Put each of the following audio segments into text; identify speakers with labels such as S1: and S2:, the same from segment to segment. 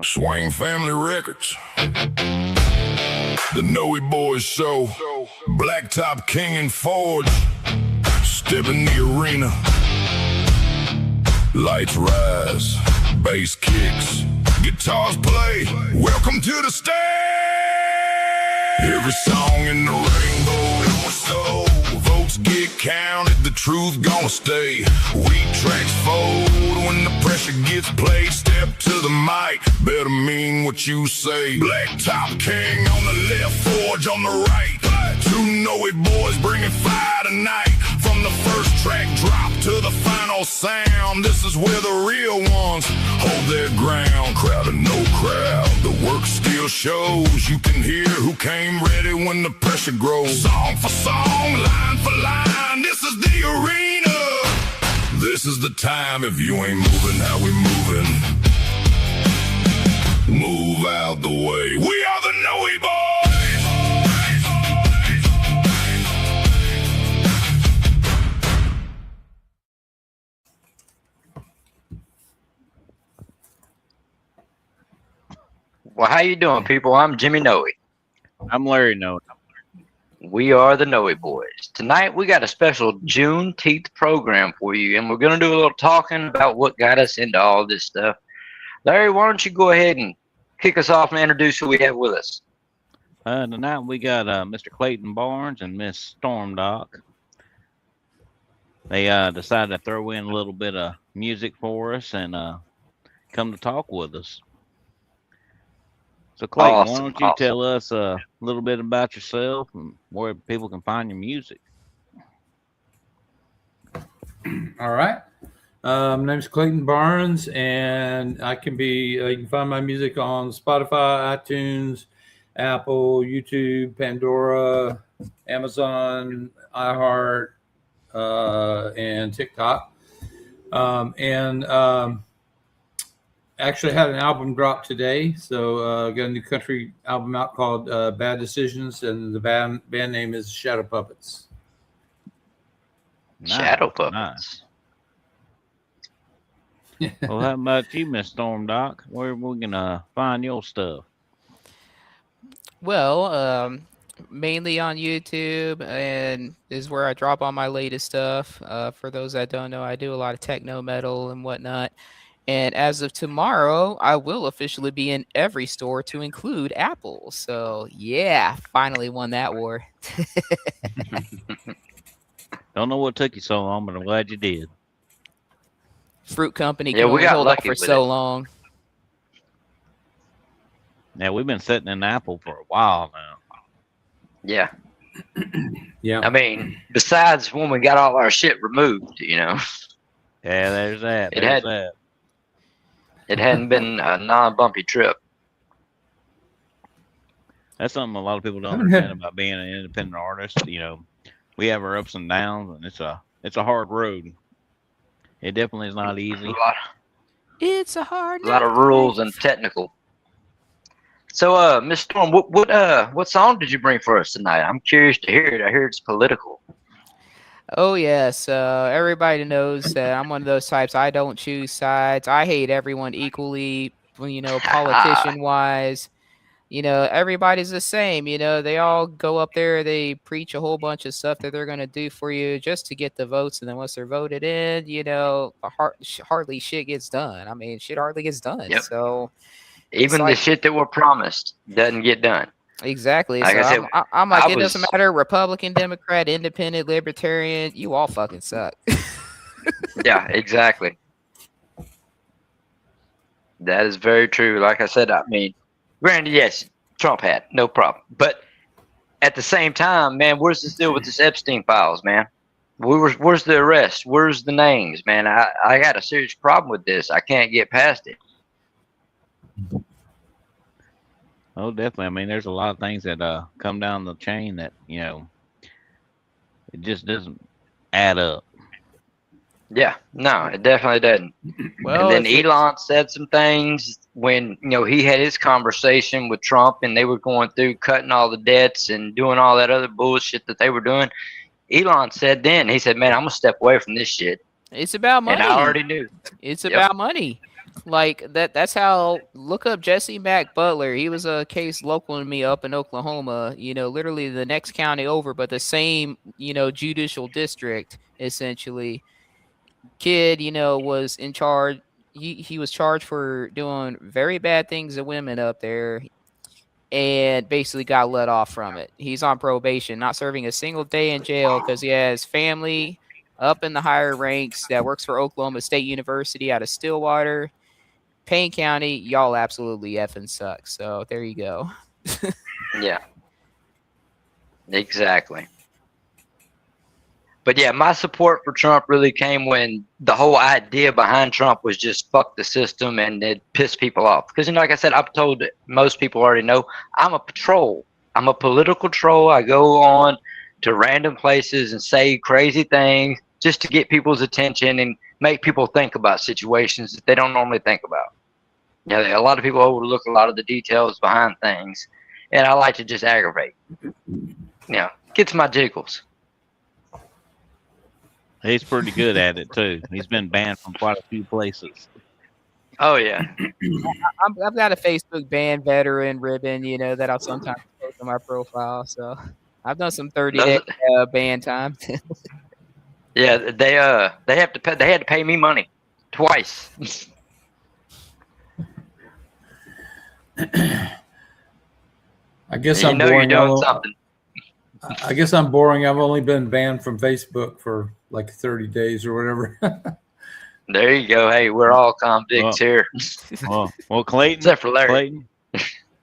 S1: Swing Family Records, the Noe Boys Show, Blacktop King and Forge, step in the arena, lights rise, bass kicks, guitars play, welcome to the stage. Every song in the rainbow that was sold, votes get counted, the truth gonna stay. Weak tracks fold when the pressure gets played. Step to the mic, better mean what you say. Blacktop King on the left, Forge on the right. Two Noe boys bringing fire tonight. From the first track drop to the final sound, this is where the real ones hold their ground. Crowd or no crowd, the work still shows. You can hear who came ready when the pressure grows. Song for song, line for line, this is the arena. This is the time. If you ain't moving how we moving, move out the way. We are the Noe Boys.
S2: Well, how you doing, people? I'm Jimmy Noe.
S3: I'm Larry Noe.
S2: We are the Noe Boys. Tonight, we got a special Juneteenth program for you, and we're going to do a little talking about what got us into all this stuff. Larry, why don't you go ahead and kick us off and introduce who we have with us?
S3: Tonight, we got Mr. Clayton Barnes and Miss Storm Doc. They decided to throw in a little bit of music for us and come to talk with us. So, Clayton, why don't you tell us a little bit about yourself and where people can find your music?
S4: All right. My name is Clayton Barnes, and I can be. You can find my music on Spotify, iTunes, Apple, YouTube, Pandora, Amazon, iHeart, and TikTok. Actually had an album drop today, so got a new country album out called Bad Decisions, and the band name is Shadow Puppets.
S2: Shadow Puppets.
S3: Nice. Well, how about you, Miss Storm Doc? Where are we gonna find your stuff?
S5: Well, mainly on YouTube, and is where I drop all my latest stuff. For those that don't know, I do a lot of techno metal and whatnot. And as of tomorrow, I will officially be in every store to include Apple. So, yeah, finally won that war.
S3: Don't know what took you so long, but I'm glad you did.
S5: Fruit company can only hold up for so long.
S3: Yeah, we've been sitting in Apple for a while now.
S2: Yeah.
S4: Yeah.
S2: I mean, besides when we got all our shit removed, you know.
S3: Yeah, there's that.
S2: It hadn't been a non-bumpy trip.
S3: That's something a lot of people don't understand about being an independent artist. You know, we have our ups and downs, and it's a hard road. It definitely is not easy.
S5: It's a hard.
S2: A lot of rules and technical. So, Miss Storm, what song did you bring for us tonight? I'm curious to hear it. I hear it's political.
S5: Oh, yes. Everybody knows that I'm one of those types. I don't choose sides. I hate everyone equally, you know, politician-wise. You know, everybody's the same. You know, they all go up there. They preach a whole bunch of stuff that they're going to do for you just to get the votes. And then once they're voted in, you know, hardly shit gets done. I mean, shit hardly gets done.
S2: Yep.
S5: So
S2: even the shit that were promised doesn't get done.
S5: Exactly.
S2: Like
S5: so I'm like, it doesn't matter, Republican, Democrat, Independent, Libertarian, you all fucking suck.
S2: Yeah, exactly. That is very true. Like I said, I mean, granted, yes, Trump had no problem, but at the same time, man, where's this deal with this Epstein files, man? Where's the arrest? Where's the names, man? I got a serious problem with this. I can't get past it.
S3: Oh, definitely. I mean, there's a lot of things that come down the chain that, you know, it just doesn't add up.
S2: Yeah, no, it definitely doesn't. Well, and then Elon said some things when, you know, he had his conversation with Trump and they were going through cutting all the debts and doing all that other bullshit that they were doing. Elon said then, he said, man, I'm going to step away from this shit.
S5: It's about money.
S2: And I already knew.
S5: It's about money. Like that's how look up Jesse Mack Butler. He was a case local to me up in Oklahoma, literally the next county over, but the same, judicial district essentially. Kid, was in charge. He was charged for doing very bad things to women up there and basically got let off from it. He's on probation, not serving a single day in jail because he has family up in the higher ranks that works for Oklahoma State University out of Stillwater. Payne County, y'all absolutely effing suck. So there you go.
S2: Yeah, exactly. But yeah, my support for Trump really came when the whole idea behind Trump was just fuck the system and it pissed people off. Because, like I said, I've told most people already know, I'm a patrol. I'm a political troll. I go on to random places and say crazy things just to get people's attention and make people think about situations that they don't normally think about. Yeah, a lot of people overlook a lot of the details behind things, and I like to just aggravate. Gets my jiggles.
S3: He's pretty good at it too. He's been banned from quite a few places.
S2: Oh yeah.
S5: I've got a Facebook ban veteran ribbon, that I'll sometimes post on my profile. So I've done some 30-day ban time.
S2: Yeah, they had to pay me money twice.
S4: I guess
S2: I'm boring. You're doing something.
S4: I guess I'm boring. I've only been banned from Facebook for like 30 days or whatever.
S2: There you go. Hey, we're all convicts here.
S3: Well, Clayton.
S2: Except for Larry.
S3: Clayton.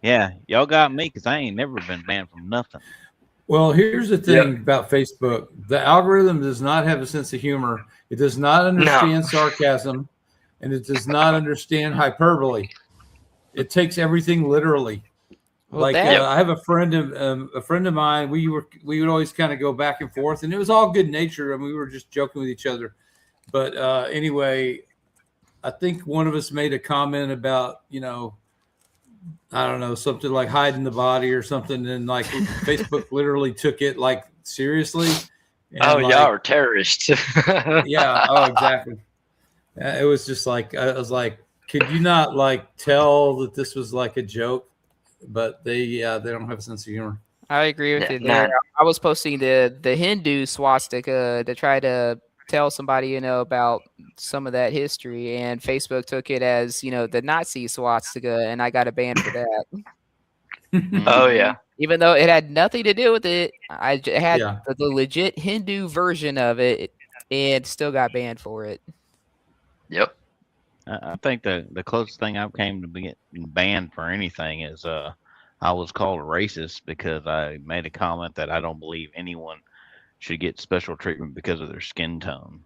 S3: Yeah, y'all got me because I ain't never been banned from nothing.
S4: Well, here's the thing about Facebook. The algorithm does not have a sense of humor. It does not understand sarcasm, and it does not understand hyperbole. It takes everything literally. Well, I have a friend of mine. We would always kind of go back and forth, and it was all good nature. I mean, we were just joking with each other. But anyway, I think one of us made a comment about, I don't know, something like hiding the body or something, and like Facebook literally took it like seriously. And
S2: y'all are terrorists.
S4: Yeah. Oh, exactly. It was just like I was like, could you not like tell that this was like a joke? But they don't have a sense of humor.
S5: I agree with you there. I was posting the Hindu swastika to try to tell somebody, about some of that history, and Facebook took it as, the Nazi swastika, and I got a ban for that.
S2: Oh yeah.
S5: Even though it had nothing to do with it, I had the legit Hindu version of it, and still got banned for it.
S2: Yep.
S3: I think the closest thing I came to being banned for anything is I was called a racist because I made a comment that I don't believe anyone should get special treatment because of their skin tone.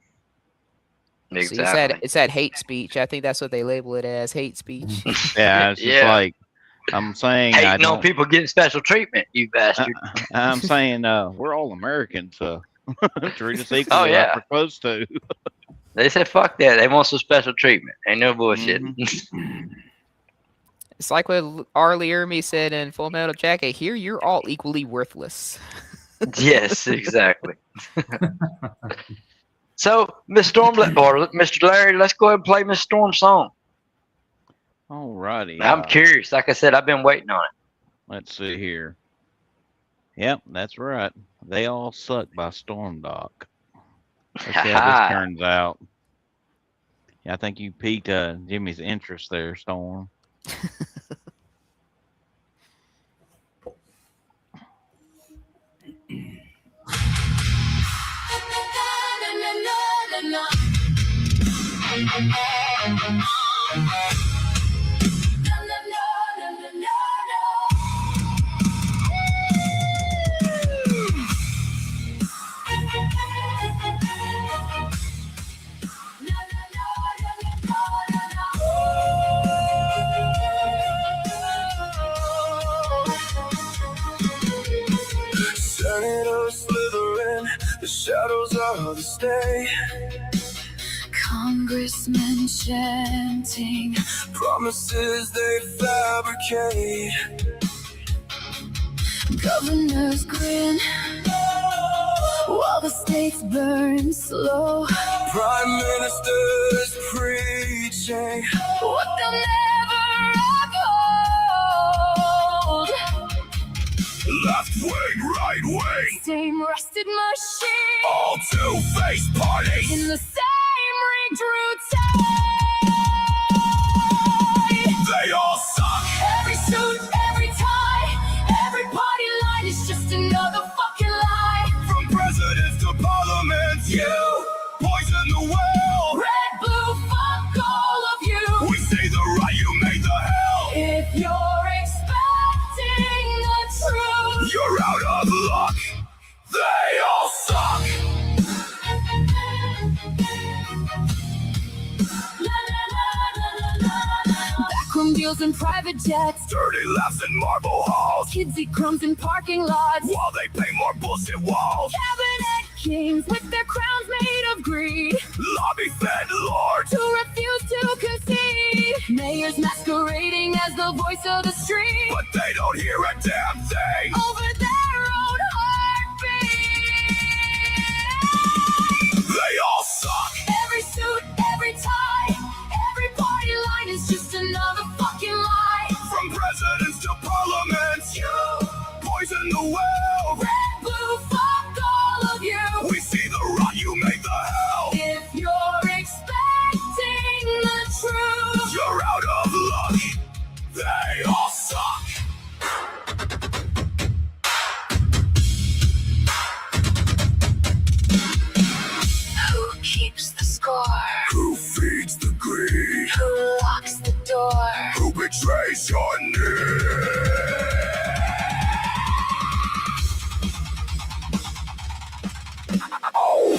S2: Exactly.
S5: It's that hate speech. I think that's what they label it as, hate speech.
S3: Yeah, it's just like I'm saying.
S2: Hating on people getting special treatment, you bastard.
S3: I'm saying we're all Americans, so treat us equally like we're supposed to.
S2: They said fuck that. They want some special treatment. Ain't no bullshit.
S5: It's like what Arlie Ermy said in Full Metal Jacket. Here, you're all equally worthless.
S2: Yes, exactly. So, Miss Storm, or Mr. Larry, let's go ahead and play Miss Storm's song.
S3: Alrighty.
S2: I'm curious. Like I said, I've been waiting on it.
S3: Let's see here. Yep, that's right. They All Suck by Storm Doc. Let's see how this turns out. Yeah, I think you piqued Jimmy's interest there, Storm.
S1: The shadows are the stay. Congressmen chanting promises they fabricate. Governors grin while the states burn slow. Prime ministers preaching what they'll never uphold. Left wing, right wing, same rusted machine. All two-faced parties in the same rigged routine. They all suck. Every suit, every tie, every party line is just another fucking lie. From presidents to parliaments, you poison the well. Red, blue, fuck all of you. We say the right, you made the hell. If you're expecting the truth, you're out of luck. They all suck. Backroom deals and private jets, dirty laughs in marble halls. Kids eat crumbs in parking lots while they paint more bullshit walls. Cabinet kings with their crowns made of greed, lobby fed lords who refuse to concede. Mayors masquerading as the voice of the street, but they don't hear a damn thing over their own heartbeat. They all suck. Every suit, every tie, every party line is just another fucking lie. From presidents to parliaments, you poison the well. Red, blue, fuck all of you. We see the rot, you make the hell. If you're expecting the truth, you're out of luck. They all suck. Who keeps the score? Who feeds the greed? Who locks the door? Who betrays your need? Oh.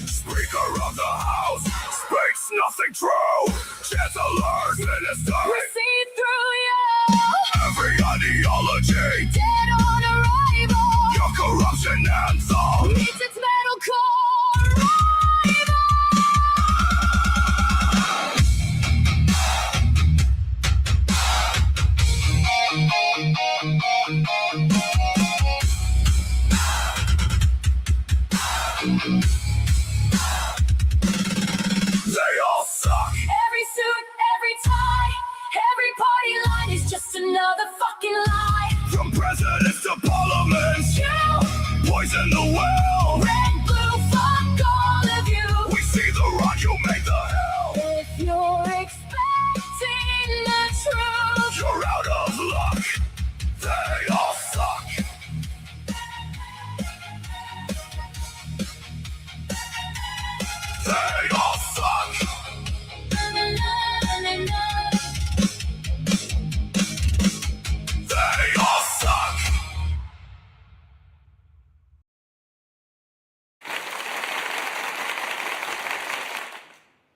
S1: Speaker of the House speaks nothing true. Chancellor's minister, we see through you. Every ideology dead on arrival. Your corruption anthem meets its metalcore rival. They all suck. Every suit, every tie, every party line is just another fucking lie. From presidents to parliaments, you poison the well. Red, blue, fuck all of you. We see the rot, you make the hell. If you're expecting the truth, you're out of luck. They all suck. They all suck. They all suck.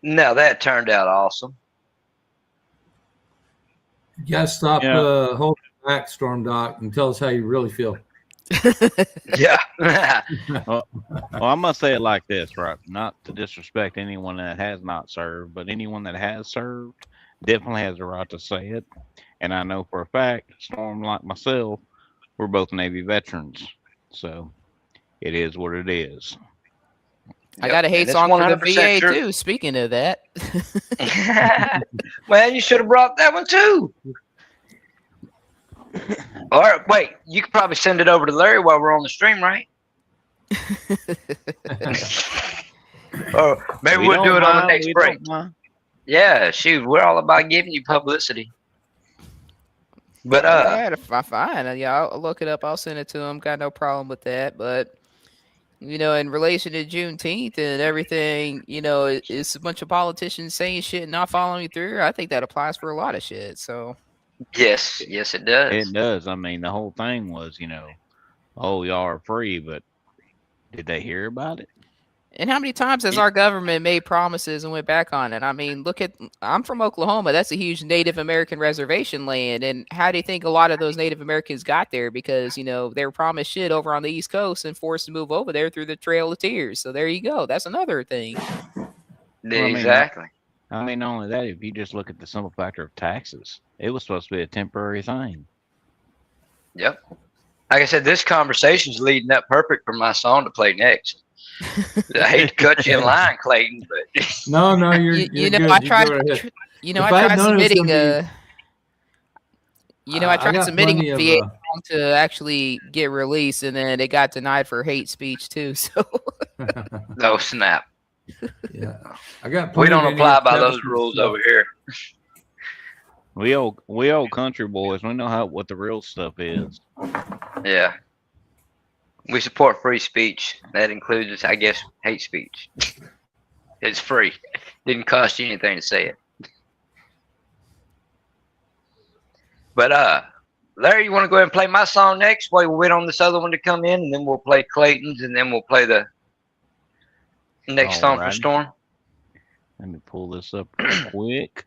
S2: Now that turned out awesome.
S4: You guys stop
S3: Yeah.
S4: holding back, Storm Doc, and tell us how you really feel.
S2: Yeah.
S3: Well, I must say it like this, right? Not to disrespect anyone that has not served, but anyone that has served definitely has a right to say it. And I know for a fact, Storm, like myself, we're both Navy veterans. So it is what it is.
S5: I got a hate
S2: And it's
S5: song for the
S2: 100%
S5: VA
S2: true.
S5: too. Speaking of that,
S2: Well, you should have brought that one too. All right, wait. You could probably send it over to Larry while we're on the stream, right? Or maybe
S3: We
S2: we'll
S3: don't
S2: do it on the
S3: mind,
S2: next
S3: we
S2: break.
S3: don't mind.
S2: Yeah, shoot, we're all about giving you publicity. But
S5: yeah, fine. Yeah, I'll look it up. I'll send it to him. Got no problem with that. But you know, in relation to Juneteenth and everything, you know, it's a bunch of politicians saying shit and not following through. I think that applies for a lot of shit. So
S2: yes, it does.
S3: It does. I mean, the whole thing was, oh, y'all are free, but did they hear about it?
S5: And how many times has our government made promises and went back on it? I mean, I'm from Oklahoma. That's a huge Native American reservation land. And how do you think a lot of those Native Americans got there? Because, you know, they were promised shit over on the East Coast and forced to move over there through the Trail of Tears. So there you go. That's another thing.
S3: mean,
S2: Exactly.
S3: I mean, not only that, if you just look at the simple factor of taxes, it was supposed to be a temporary thing.
S2: Yep. Like I said, this conversation's leading up perfect for my song to play next. I hate to cut you in line, Clayton, but
S4: No, you're
S5: you know,
S4: good.
S5: I
S4: You
S5: tried.
S4: go ahead.
S5: You know,
S4: If
S5: I
S4: I'd
S5: tried
S4: known it was
S5: submitting
S4: gonna
S5: I
S4: I
S5: tried
S4: got
S5: submitting
S4: plenty
S5: a
S4: of,
S5: VA song to actually get released, and then it got denied for hate speech too. So
S2: no snap.
S4: yeah, I got.
S2: We
S4: plenty
S2: don't
S4: of
S2: apply by
S4: Indianapolis
S2: those rules
S4: stuff.
S2: over here.
S3: We old country boys. We know what the real stuff is.
S2: Yeah. We support free speech. That includes, I guess, hate speech. It's free. Didn't cost you anything to say it. But Larry, you want to go ahead and play my song next? While we wait on this other one to come in, and then we'll play Clayton's, and then we'll play the next song for
S3: Alrighty.
S2: Storm.
S3: Let me pull this up real quick.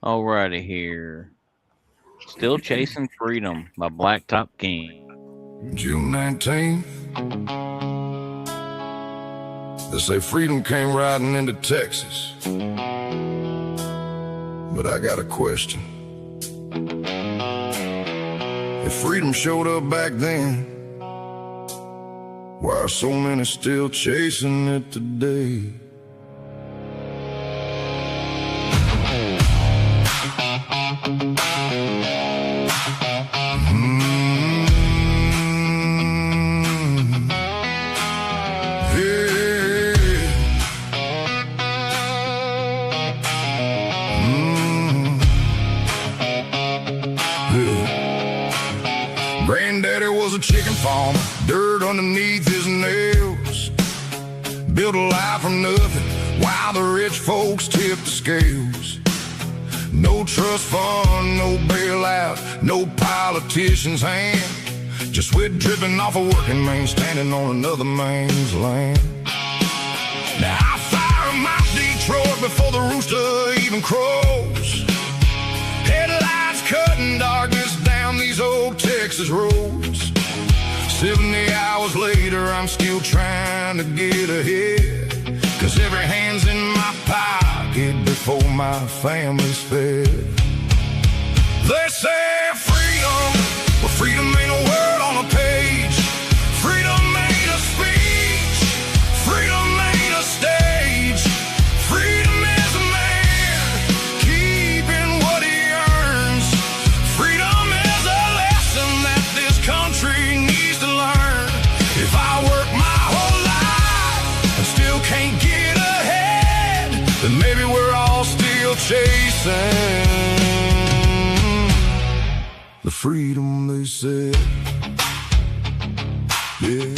S3: Alrighty here. Still Chasing Freedom by Blacktop King.
S1: June 19th. They say freedom came riding into Texas. But I got a question. If freedom showed up back then, why are so many still chasing it today? Granddaddy was a chicken farmer, dirt underneath his nails. Built a life from nothing while the rich folks tipped the scales. No trust fund, no bailout, no politician's hand. Just sweat dripping off a working man standing on another man's land. Now I fire my Detroit before the rooster even crows. Headlights cutting darkness down these old Texas roads. 70 hours later, I'm still trying to get ahead, 'cause every hand's in my pocket before my family's fed. They say freedom, but freedom ain't a word on a page. Freedom ain't a speech, freedom ain't a stage. Freedom is a man keeping what he earns. Freedom is a lesson that this country needs to learn. If I work my whole life and still can't get ahead, then maybe we're all still chasing the freedom they said. Yeah.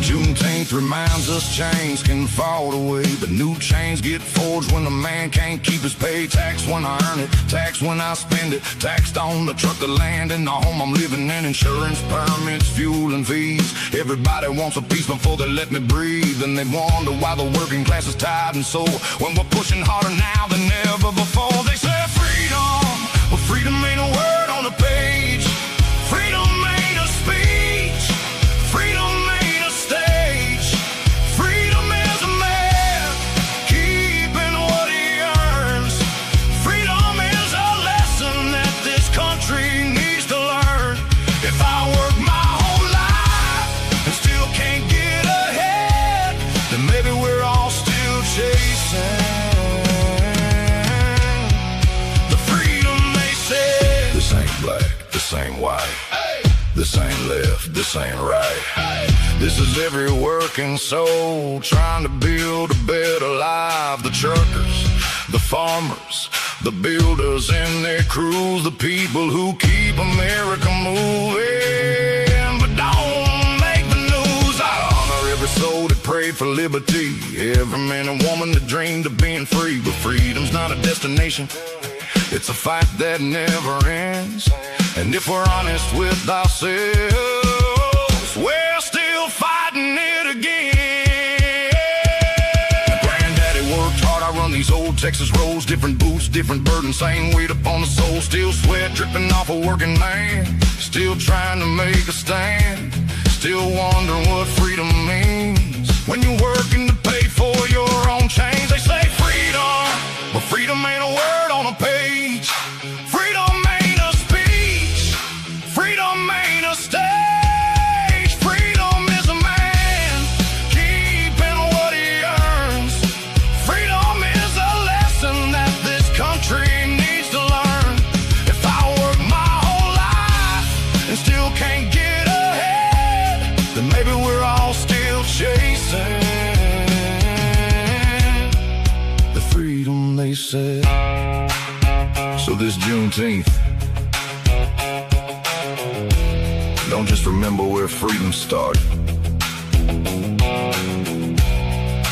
S1: Juneteenth reminds us chains can fall away, but new chains get forged when a man can't keep his pay. Tax when I earn it, tax when I spend it, taxed on the truck, the land, and the home I'm living in. Insurance, permits, fuel, and fees. Everybody wants a piece before they let me breathe, and they wonder why the working class is tired and sore when we're pushing harder now than ever before. They say freedom, but freedom ain't a word on a page. Freedom ain't a speech, freedom ain't a stage. Freedom is a man keeping what he earns. Freedom is a lesson that this country needs to learn. If I work my whole life and still can't get ahead, then maybe we're all still chasing the freedom they said. This ain't black, this ain't white, this ain't left, this ain't right. This is every working soul trying to build a better life. The truckers, the farmers, the builders and their crews, the people who keep America moving, but don't make the news. I honor every soul that prayed for liberty, every man and woman that dreamed of being free. But freedom's not a destination, it's a fight that never ends. And if we're honest with ourselves, we're still fighting it again. Granddaddy worked hard, I run these old Texas roads. Different boots, different burden, same weight upon the soul. Still sweat dripping off a working man, still trying to make a stand. Still wondering what freedom means when you're working to pay for your own this Juneteenth, don't just remember where freedom started.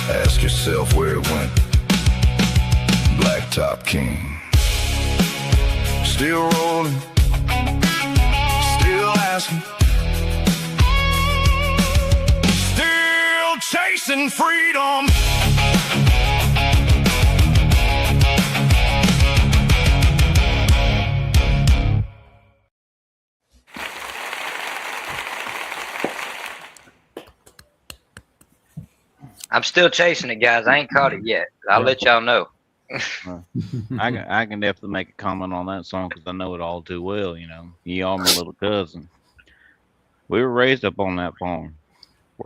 S1: Ask yourself where it went. Blacktop King. Still rolling, still asking, still chasing freedom.
S2: I'm still chasing it, guys. I ain't caught it yet. I'll let y'all know.
S3: I can definitely make a comment on that song because I know it all too well. You know, you are my little cousin. We were raised up on that farm,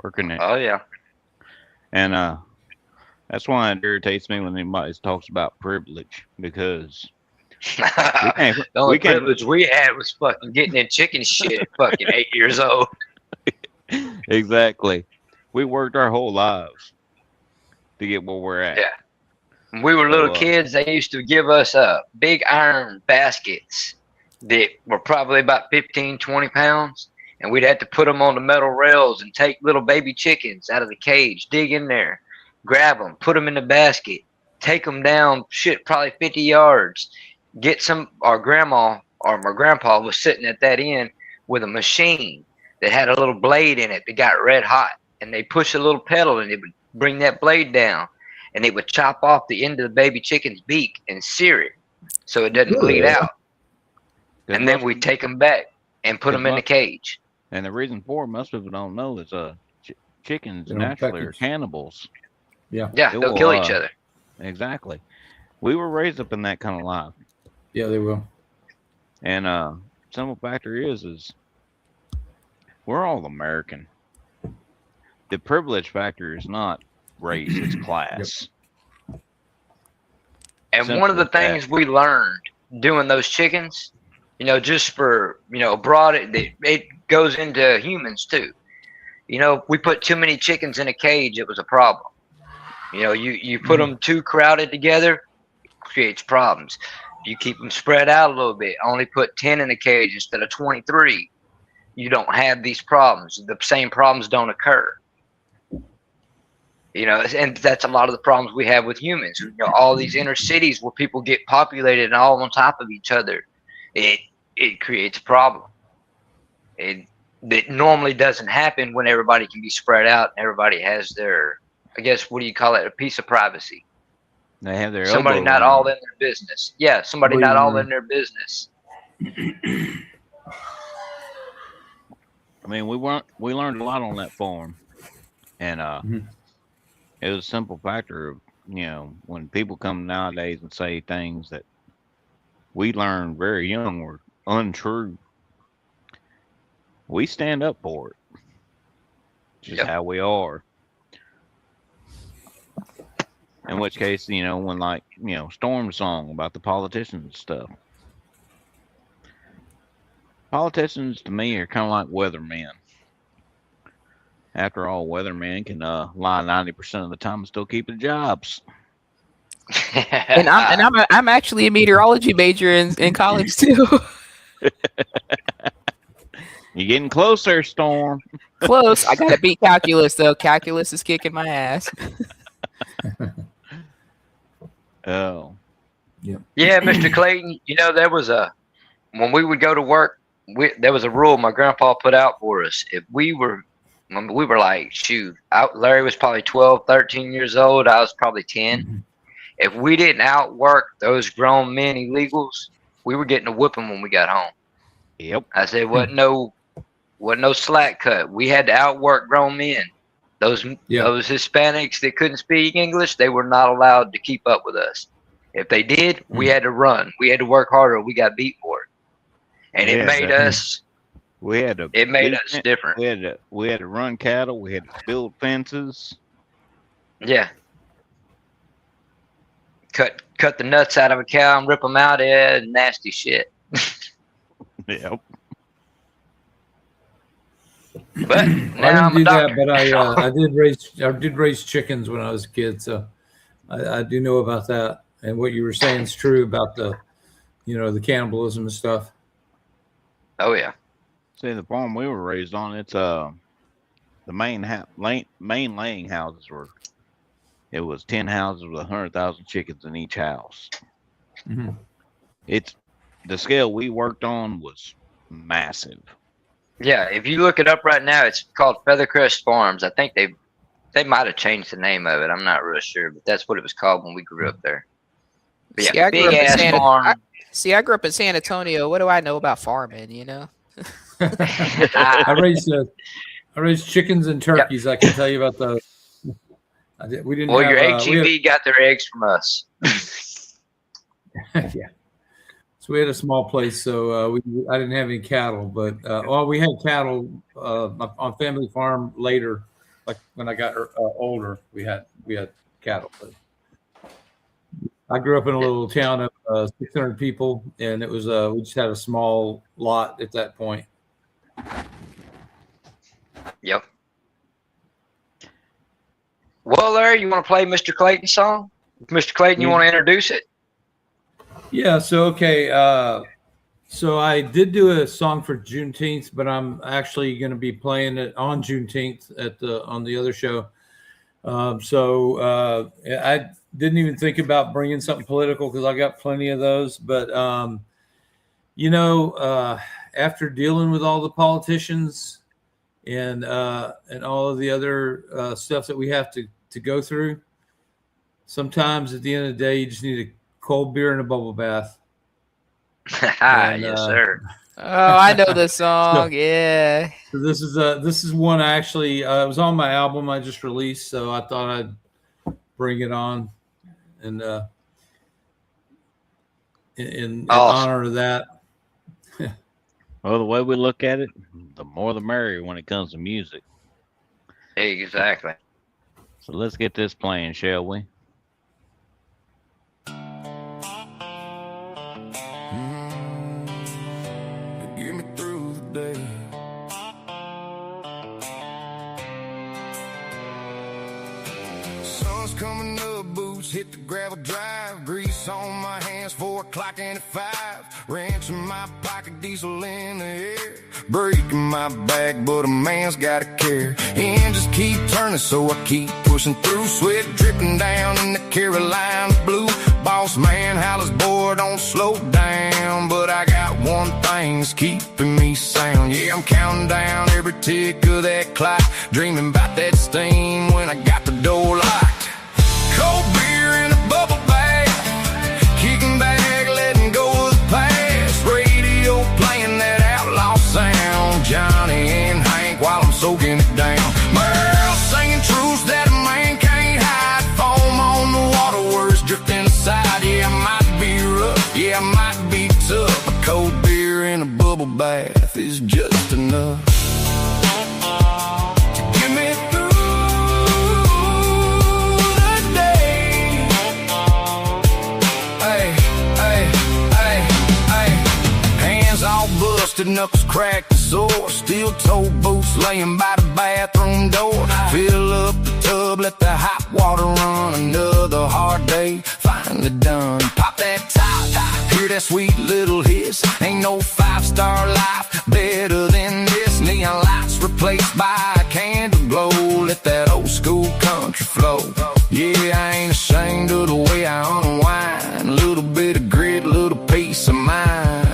S3: working it.
S2: Oh yeah.
S3: And that's why it irritates me when anybody talks about privilege, because
S2: The only privilege we had was fucking getting in chicken shit at fucking 8 years old.
S3: Exactly. We worked our whole lives to get where we're at.
S2: Yeah. When we were little kids, they used to give us big iron baskets that were probably about 15, 20 pounds. And we'd have to put them on the metal rails and take little baby chickens out of the cage, dig in there, grab them, put them in the basket, take them down, shit, probably 50 yards. Get some, our grandma or my grandpa was sitting at that end with a machine that had a little blade in it that got red hot. And they push a little pedal and it would bring that blade down. And it would chop off the end of the baby chicken's beak and sear it so it doesn't bleed out. And then we take them back and put them in the cage.
S3: And the reason for it, most people don't know, is chickens naturally are cannibals.
S4: Yeah.
S2: Yeah, they'll kill each other.
S3: Exactly. We were raised up in that kind of life.
S4: Yeah, they will.
S3: And simple factor is we're all American. The privilege factor is not race, it's class.
S2: Yep. And one of the things we learned doing those chickens, you know, just for, you know, abroad, it goes into humans too. You know, we put too many chickens in a cage, it was a problem. You know, you put them too crowded together, it creates problems. You keep them spread out a little bit, only put 10 in a cage instead of 23. You don't have these problems. The same problems don't occur. You know, and that's a lot of the problems we have with humans. You know, all these inner cities where people get populated and all on top of each other, it creates a problem. It normally doesn't happen when everybody can be spread out and everybody has their, I guess, what do you call it, a piece of privacy.
S3: They have their
S2: somebody not all in their business. Yeah, somebody not all in their business.
S3: I mean, we learned a lot on that farm, and it was a simple factor of, you know, when people come nowadays and say things that we learned very young were untrue, we stand up for it. Just how we are. In which case, you know, when, like, you know, Storm's song about the politicians and stuff. Politicians to me are kind of like weathermen. After all, weathermen can lie 90% of the time and still keep their jobs.
S5: And I'm actually a meteorology major in college too.
S3: You're getting closer, Storm.
S5: Close. I gotta beat calculus though. Calculus is kicking my ass.
S3: Oh.
S2: Yeah, Mr. Clayton, you know, there was when we would go to work, there was a rule my grandpa put out for us. If we were like, shoot, Larry was probably 12, 13 years old. I was probably 10. Mm-hmm. If we didn't outwork those grown men illegals, we were getting a whipping when we got home.
S3: Yep.
S2: I said, wasn't no slack cut. We had to outwork grown men. Those Hispanics that couldn't speak English, they were not allowed to keep up with us. If they did, we had to run. We had to work harder. We got beat for it. And it made us different.
S3: We had to run cattle. We had to build fences.
S2: Yeah. Cut the nuts out of a cow and rip them out. Nasty shit.
S3: Yep.
S2: But now
S4: I didn't do that, but I did raise chickens when I was a kid, so I do know about that. And what you were saying is true about the the cannibalism and stuff.
S2: Oh yeah.
S3: See, the farm we were raised on, it's the main laying houses were. It was 10 houses with 100,000 chickens in each house.
S4: Mm-hmm.
S3: It's the scale we worked on was massive.
S2: Yeah, if you look it up right now, it's called Feathercrest Farms. I think they might have changed the name of it. I'm not real sure, but that's what it was called when we grew up there. But
S5: See,
S2: yeah,
S5: I grew
S2: big
S5: up in
S2: ass farm.
S5: I grew up in San Antonio. What do I know about farming? You know.
S4: I raised chickens and turkeys. I can tell you about those. We didn't.
S2: Well,
S4: have,
S2: your HEB got their eggs from us.
S4: Yeah. So we had a small place, so I didn't have any cattle, but we had cattle on family farm later. Like when I got older, we had cattle. But I grew up in a little town of 600 people, and it was we just had a small lot at that point.
S2: Yep. Well, Larry, you want to play Mr. Clayton's song? Mr. Clayton, you want to introduce it?
S4: Yeah. So okay. So I did do a song for Juneteenth, but I'm actually going to be playing it on Juneteenth on the other show. So I didn't even think about bringing something political because I got plenty of those. But after dealing with all the politicians and all of the other stuff that we have to go through, sometimes at the end of the day, you just need a cold beer and a bubble bath.
S2: Yes, sir.
S5: Oh, I know the song. Yeah.
S4: So this is one actually. It was on my album I just released, so I thought I'd bring it on, and in honor of that.
S3: Well, the way we look at it, the more the merrier when it comes to music.
S2: Exactly.
S3: So let's get this playing, shall we?
S1: Get me through the day. Sun's coming up, boots hit the gravel drive. Grease on my hands, 4 o'clock and 5. Wrench in my pocket, diesel in the air. Breaking my back, but a man's gotta care. Engines keep turning, so I keep pushing through. Sweat dripping down in the Carolina blue. Boss man hollers, boy, don't slow down. But I got one thing that's keeping me sound. Yeah, I'm counting down every tick of that clock. Dreaming about that steam when I got the door locked. Cold beer in a bubble bath. Kicking back, letting go of the past. Radio playing that outlaw sound. Johnny and Hank while I'm soaking it down. Merle singing truths that a man can't hide. Foam on the water, words drifting aside. Yeah, I might be rough, yeah, I might be tough. A cold beer in a bubble bath is just enough to get me through the day. Hey, hey, hey, hey. Hands all busted, knuckles cracked and sore. Steel toe boots laying by the bathroom door. Fill up the tub, let the hot water run. Another hard day, finally done. Pop that top, hear that sweet little hiss. Ain't no 5-star life better than this. Neon lights replaced by a candle glow. Let that old school country flow. Yeah, I ain't ashamed of the way I unwind. A little bit of grit, a little peace of mind.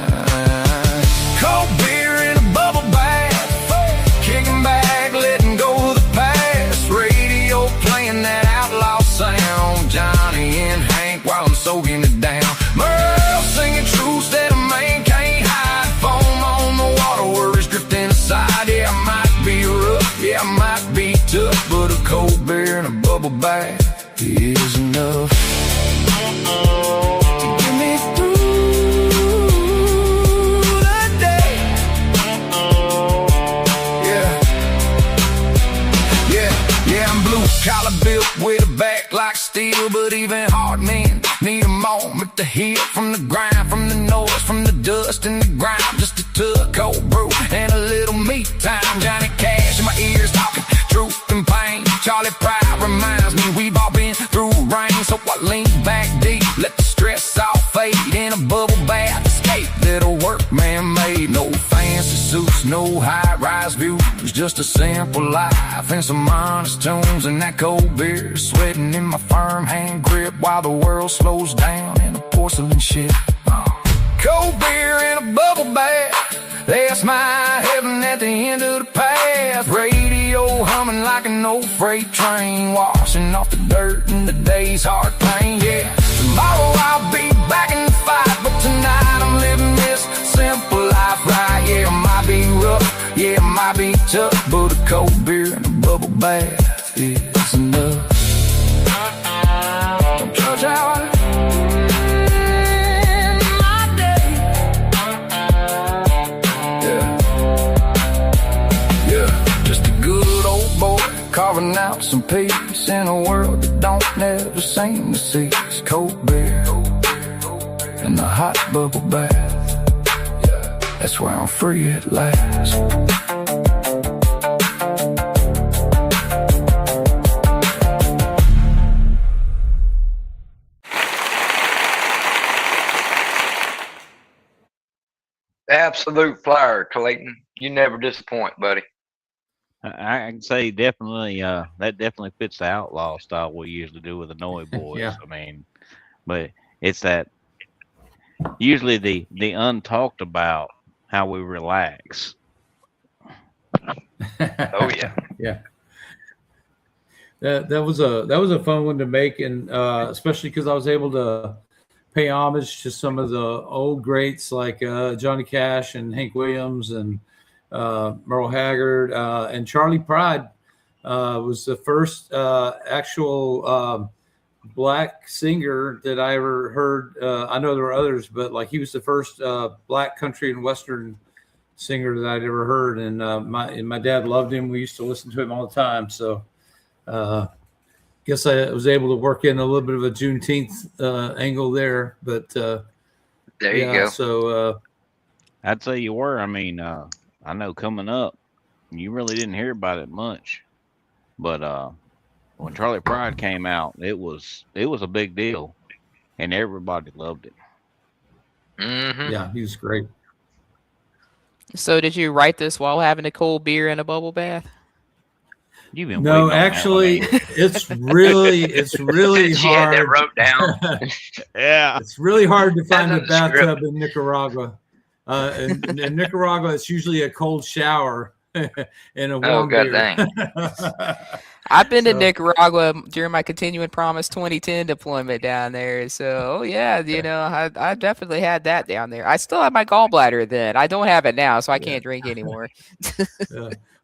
S1: Cold beer in a bubble bath. Kicking back, letting go of the past. Radio playing that outlaw sound. Johnny and Hank while I'm soaking it down. Merle singing truths that a man can't hide. Foam on the water, worries drifting aside. Yeah, I might be rough, yeah, I might be tough, but a cold beer and a bubble bath is enough to get me through the day. Yeah, I'm blue collar built with a back like steel, but even hard men need a moment to heal from the grind, from the noise, from the dust and the grime. Just a tug, cold brew, and a little me time. Johnny Cash in my ears talking truth and pain. Charlie Pride reminds me we've all been through rain. So I lean back deep, let the stress all fade in a bubble bath. no high-rise views, just a simple life and some honest tunes and that cold beer sweating in my firm hand grip while the world slows down in a porcelain ship. Cold beer in a bubble bath, that's my heaven at the end of the path. Radio humming like an old freight train, washing off the dirt and the day's hard pain. Yeah, tomorrow I'll be back in the fight, but tonight I'm living this simple life right. Yeah, it might be rough, yeah, it might be tough, but a cold beer and a bubble bath is enough. Don't judge how I carving out some peace in a world that don't never seem to cease. Cold beer and a hot bubble bath, that's where I'm free at last.
S2: Absolute flyer, Clayton. You never disappoint, buddy.
S3: I can say definitely that definitely fits the outlaw style we usually do with the Noi Boys.
S4: Yeah.
S3: I mean, but it's that usually the untalked about how we relax.
S2: Oh yeah.
S4: Yeah. That was a fun one to make, and especially because I was able to pay homage to some of the old greats like Johnny Cash and Hank Williams and Merle Haggard, and Charlie Pride was the first actual black singer that I ever heard. I know there were others, but like he was the first black country and western singer that I'd ever heard, and my dad loved him. We used to listen to him all the time. So guess I was able to work in a little bit of a Juneteenth angle there, but
S2: there you go.
S4: So
S3: I'd say you were. I mean, I know coming up, you really didn't hear about it much, but when Charlie Pride came out, it was a big deal, and everybody loved it.
S2: Mm-hmm.
S4: yeah, he was great.
S5: So did you write this while having a cold beer and a bubble bath?
S3: You've been
S4: No,
S3: waiting on that one,
S4: actually,
S3: man.
S4: it's really
S2: She had that
S4: hard.
S2: wrote down.
S3: Yeah.
S4: It's really hard to find a
S2: That's on the script.
S4: bathtub in Nicaragua. In Nicaragua, it's usually a cold shower and a warm
S2: Oh, god
S4: beer.
S2: dang.
S5: I've been to
S4: So-
S5: Nicaragua during my Continuing Promise 2010 deployment down there. So, yeah, I definitely had that down there. I still have my gallbladder then. I don't have it now, so I can't drink anymore.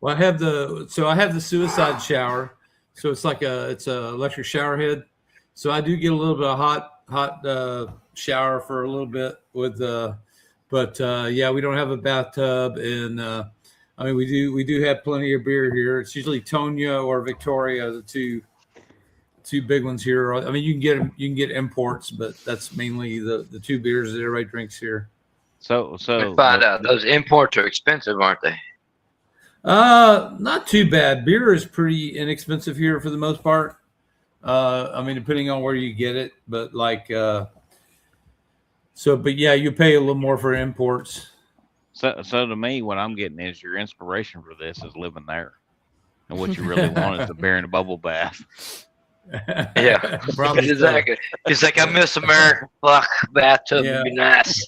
S4: Well, I have the suicide shower. So it's like it's a electric shower head. So I do get a little bit of hot shower for a little bit with but yeah, we don't have a bathtub, and I mean we do have plenty of beer here. It's usually Tonya or Victoria, the two big ones here. I mean, you can get imports, but that's mainly the two beers that everybody drinks here.
S3: So
S2: We find out those imports are expensive, aren't they?
S4: Not too bad. Beer is pretty inexpensive here for the most part. I mean, depending on where you get it, but like but yeah, you pay a little more for imports.
S3: So to me, what I'm getting is your inspiration for this is living there, and what you really want is the beer and a bubble bath.
S2: Yeah,
S4: Probably
S2: exactly. It's like I miss America. Fuck, bathtub would be nice.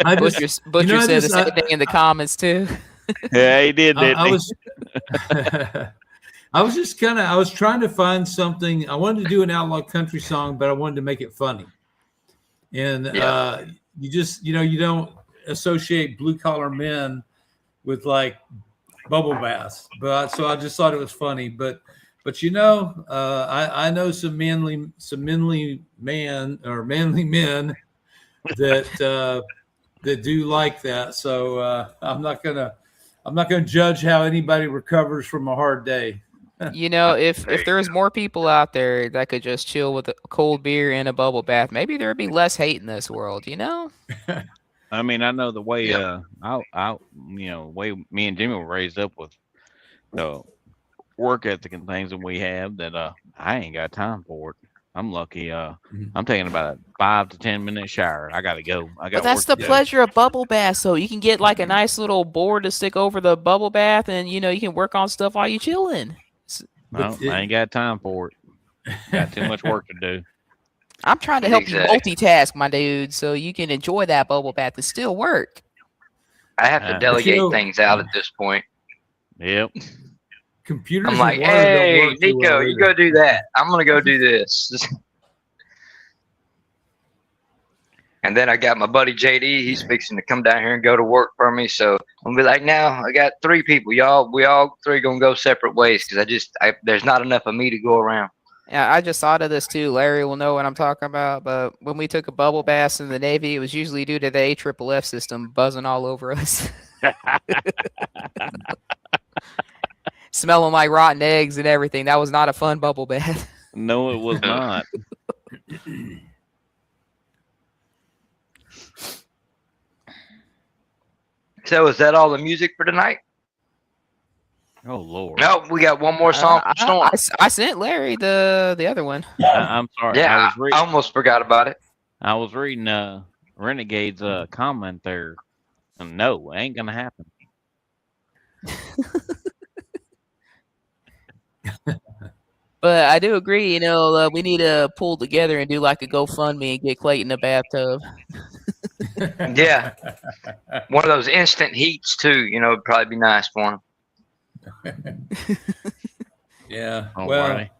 S4: I just,
S5: Butcher
S4: I
S5: said
S4: just-
S5: the same thing in the comments too.
S3: Yeah, he did, didn't
S4: I
S3: he?
S4: was I was just I was trying to find something. I wanted to do an outlaw country song, but I wanted to make it funny. And you don't associate blue collar men with like bubble baths, but so I just thought it was funny. But I know some manly men that that do like that. So I'm not gonna judge how anybody recovers from a hard day.
S5: If there's more people out there that could just chill with a cold beer and a bubble bath, maybe there'd be less hate in this world,
S3: I mean, I know the way
S2: Yeah.
S3: way me and Jimmy were raised up with the work ethic and things that we have that I ain't got time for it. I'm lucky. I'm taking about a 5 to 10 minute shower. I gotta go. I
S5: But
S3: got
S5: that's
S3: work
S5: the
S3: to do.
S5: pleasure of bubble bath. So you can get like a nice little board to stick over the bubble bath, and you can work on stuff while you chilling.
S3: No, I ain't got time for it. Got too much work to do.
S5: I'm trying to help you
S2: Exactly.
S5: multitask, my dude, so you can enjoy that bubble bath and still work.
S2: I have to
S3: Uh,
S2: delegate things out at this point.
S3: Yep.
S4: Computers
S2: I'm
S4: and
S2: like,
S4: water don't
S2: hey,
S4: work too
S2: Nico,
S4: well
S2: you
S4: either.
S2: go do that. I'm gonna go do this. And then I got my buddy JD. He's fixing to come down here and go to work for me. So I'm gonna be like, now I got 3 people. We all 3 gonna go separate ways because there's not enough of me to go around.
S5: Yeah, I just thought of this too. Larry will know what I'm talking about. But when we took a bubble bath in the Navy, it was usually due to the AFFF system buzzing all over us, smelling like rotten eggs and everything. That was not a fun bubble bath.
S3: No, it was not.
S2: So is that all the music for tonight?
S3: Oh Lord.
S2: No, we got one more song from Storm.
S5: I sent Larry the other one.
S3: I'm sorry.
S2: Yeah, I almost forgot about it.
S3: I was reading Renegade's comment there. And no, it ain't gonna happen.
S5: But I do agree, we need to pull together and do like a GoFundMe and get Clayton a bathtub.
S2: Yeah. One of those instant heats too, would probably be nice for him.
S4: Yeah.
S3: Oh,
S4: well,
S3: right.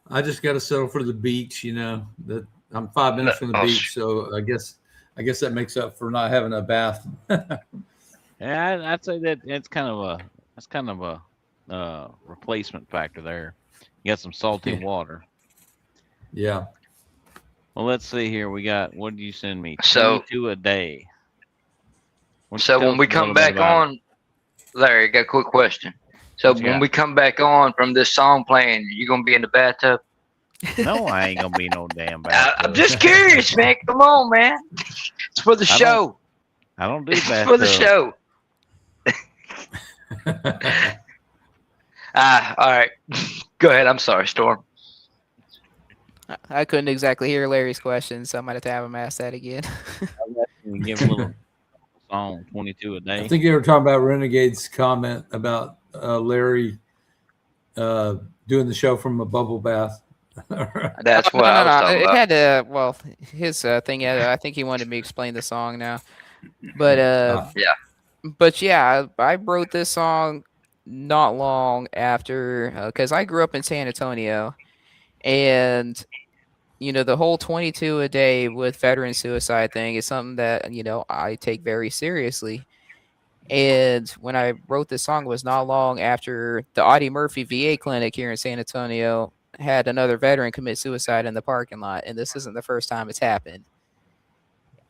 S4: I just got to settle for the beach. That I'm 5 minutes from the beach, so I guess that makes up for not having a bath.
S3: Yeah, I'd say that that's kind of a replacement factor there. You got some salty water.
S4: Yeah.
S3: Well, let's see here. We got, what did you send me?
S2: So-
S3: 22 a day.
S2: So when we come back on, Larry, I got a quick question. So
S3: What you
S2: when
S3: got?
S2: we come back on from this song playing, you gonna be in the bathtub?
S3: No, I ain't gonna be no damn
S2: I'm
S3: bathtub.
S2: just curious, man. Come on, man. It's for the
S3: I
S2: show.
S3: I don't do
S2: It's
S3: bathtub.
S2: for the show. All right. Go ahead. I'm sorry, Storm.
S5: I couldn't exactly hear Larry's question, so I might have to have him ask that again.
S3: Give a little song, 22 a day.
S4: I think you were talking about Renegade's comment about Larry doing the show from a bubble bath.
S2: That's what I was talking
S5: It
S2: about.
S5: had to. Well, his thing. I think he wanted me to explain the song now, but yeah, I wrote this song not long after because I grew up in San Antonio, and the whole 22 a day with veteran suicide thing is something that I take very seriously. And when I wrote this song, it was not long after the Audie Murphy VA clinic here in San Antonio had another veteran commit suicide in the parking lot, and this isn't the first time it's happened.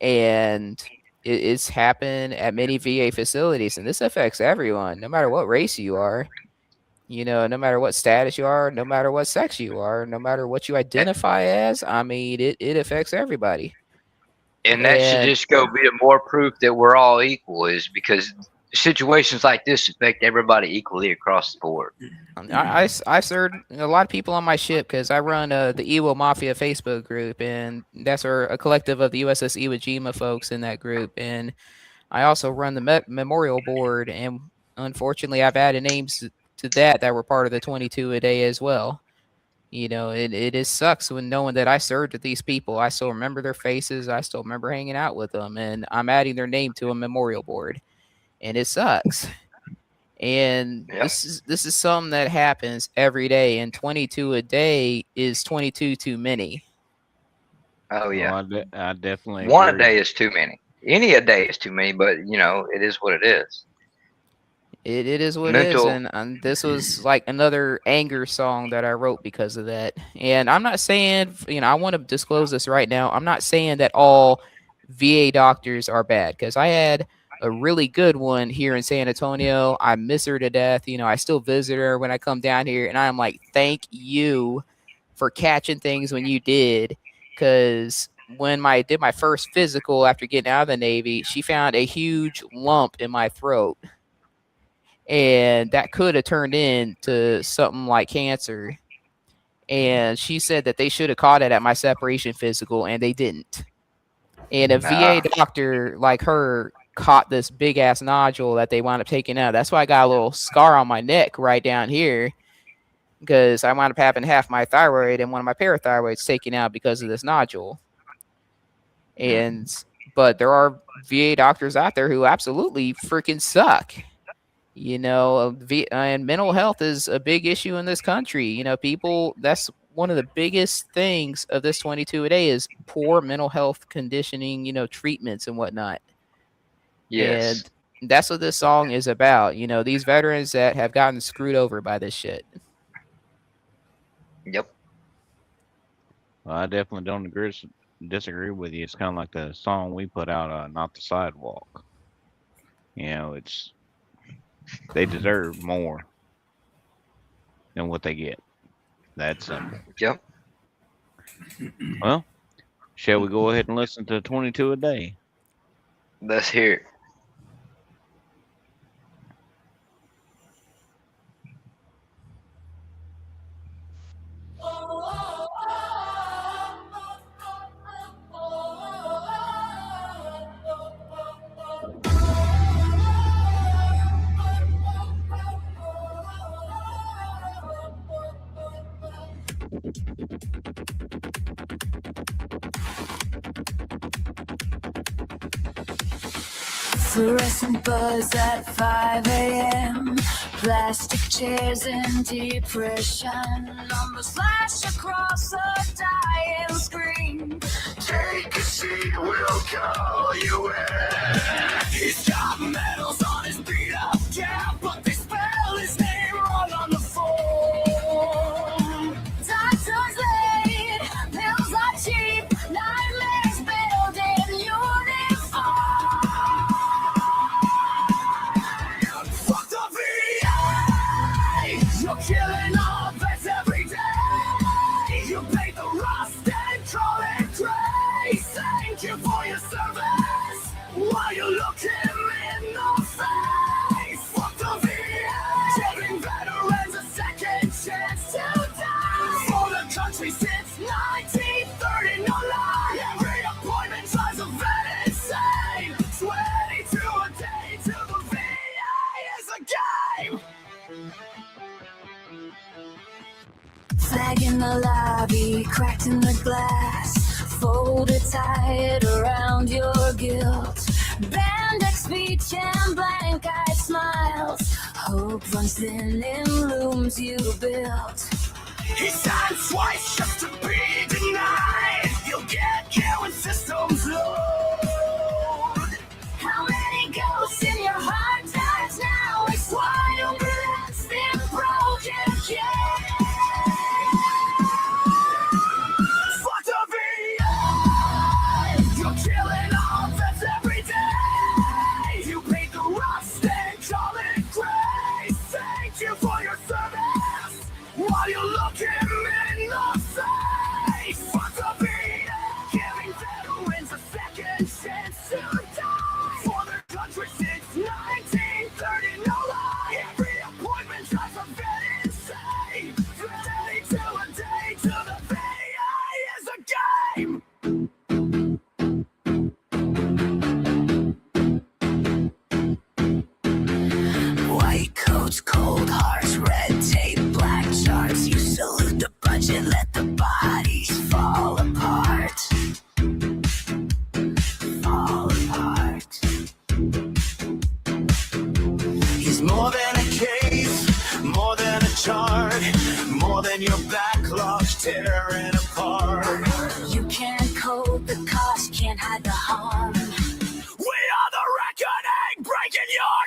S5: And it's happened at many VA facilities, and this affects everyone, no matter what race you are, no matter what status you are, no matter what sex you are, no matter what you identify as. I mean, it affects everybody.
S2: And that should just go be more proof that we're all equal, is because situations like this affect everybody equally across the board.
S5: I served a lot of people on my ship because I run the Iwo Mafia Facebook group, and that's a collective of the USS Iwo Jima folks in that group. And I also run the memorial board, and unfortunately, I've added names to that were part of the 22 a day as well. It is sucks when knowing that I served with these people. I still remember their faces. I still remember hanging out with them, and I'm adding their name to a memorial board, and it sucks. And this is something that happens every day, and 22 a day is 22 too many.
S2: Oh yeah,
S3: I definitely
S2: one
S3: agree.
S2: a day is too many. Any a day is too many, but it is what it is.
S5: It is what it is, and this was like another anger song that I wrote because of that. And I'm not saying, I want to disclose this right now. I'm not saying that all VA doctors are bad, because I had a really good one here in San Antonio. I miss her to death. I still visit her when I come down here, and I'm like, thank you for catching things when you did, because when I did my first physical after getting out of the Navy, she found a huge lump in my throat. And that could have turned into something like cancer. And she said that they should have caught it at my separation physical, and they didn't. And a VA doctor like her caught this big ass nodule that they wound up taking out. That's why I got a little scar on my neck right down here, because I wound up having half my thyroid and one of my parathyroids taken out because of this nodule. And but there are VA doctors out there who absolutely freaking suck. You know, and mental health is a big issue in this country. You know, people, that's one of the biggest things of this 22 a day is poor mental health conditioning, you know, treatments and whatnot.
S2: Yes.
S5: And that's what this song is about. You know, these veterans that have gotten screwed over by this shit.
S2: Yep.
S3: Well, I definitely don't disagree with you. It's kind of like the song we put out, "Not the Sidewalk." You know, they deserve more than what they get. That's simple.
S2: Yep.
S3: Well, shall we go ahead and listen to 22 a day?
S2: Let's hear it.
S6: Fluorescent buzz at 5 a.m. Plastic chairs in depression. Numbers flash across a dying screen.
S1: Take a seat, we'll call you in.
S6: He's got medals on his beat up cap, but they spell his name wrong on the phone. Doctors late, pills are cheap, nightmares build in uniform. Fuck the VA! You're killing all vets every day. You paid the rust and call it grace. Thank you for your service. While you look him in the face. Fuck the VA! Giving veterans a second chance to die. For the country since 1930, no lie. Every appointment tries a vet insane. 22 a day to the VA is a game. Flag in the lobby, cracked in the glass. Folded tight around your guilt. Bandex speech and blank-eyed smiles. Hope runs thin in looms you built. He signed twice just to be denied. You'll get care when systems load. How many ghosts in your hard times now? It's why your blood's been broken again. Fuck the VA! You're killing all vets every day. You paid the rust and call it grace. Thank you for your service. While you look him in the face. Fuck the VA! Giving veterans a second chance to die. For the country since 1930, no lie. Every appointment tries a vet insane. 22 a day to the VA is a game. White coats, cold hearts, red tape, black charts. You salute the budget, let the bodies fall apart. Fall apart. He's more than a case, more than a chart, more than your backlog's tearing apart. You can't code the cost, can't hide the harm. We are the reckoning, breaking your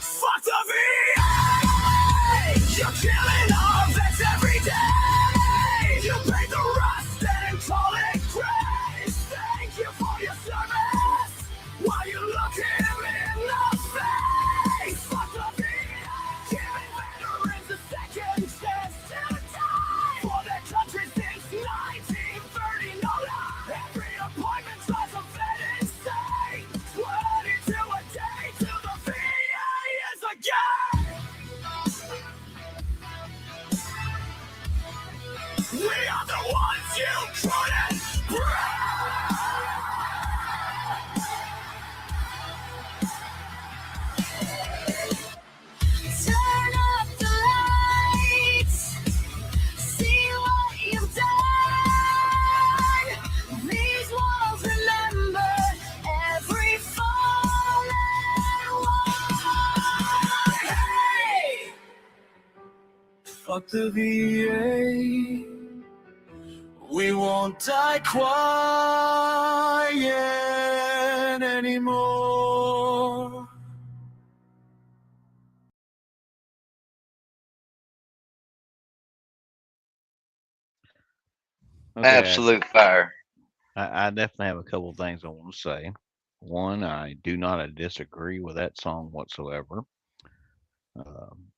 S6: Fuck the VA! You're killing all vets every day. You paid the rust and call it grace. Thank you for your service. While you look him in the face. Fuck the VA! Giving veterans a Fuck the VA. We won't die quiet anymore.
S3: Okay,
S2: Absolute fire.
S3: I definitely have a couple of things I want to say. One, I do not disagree with that song whatsoever.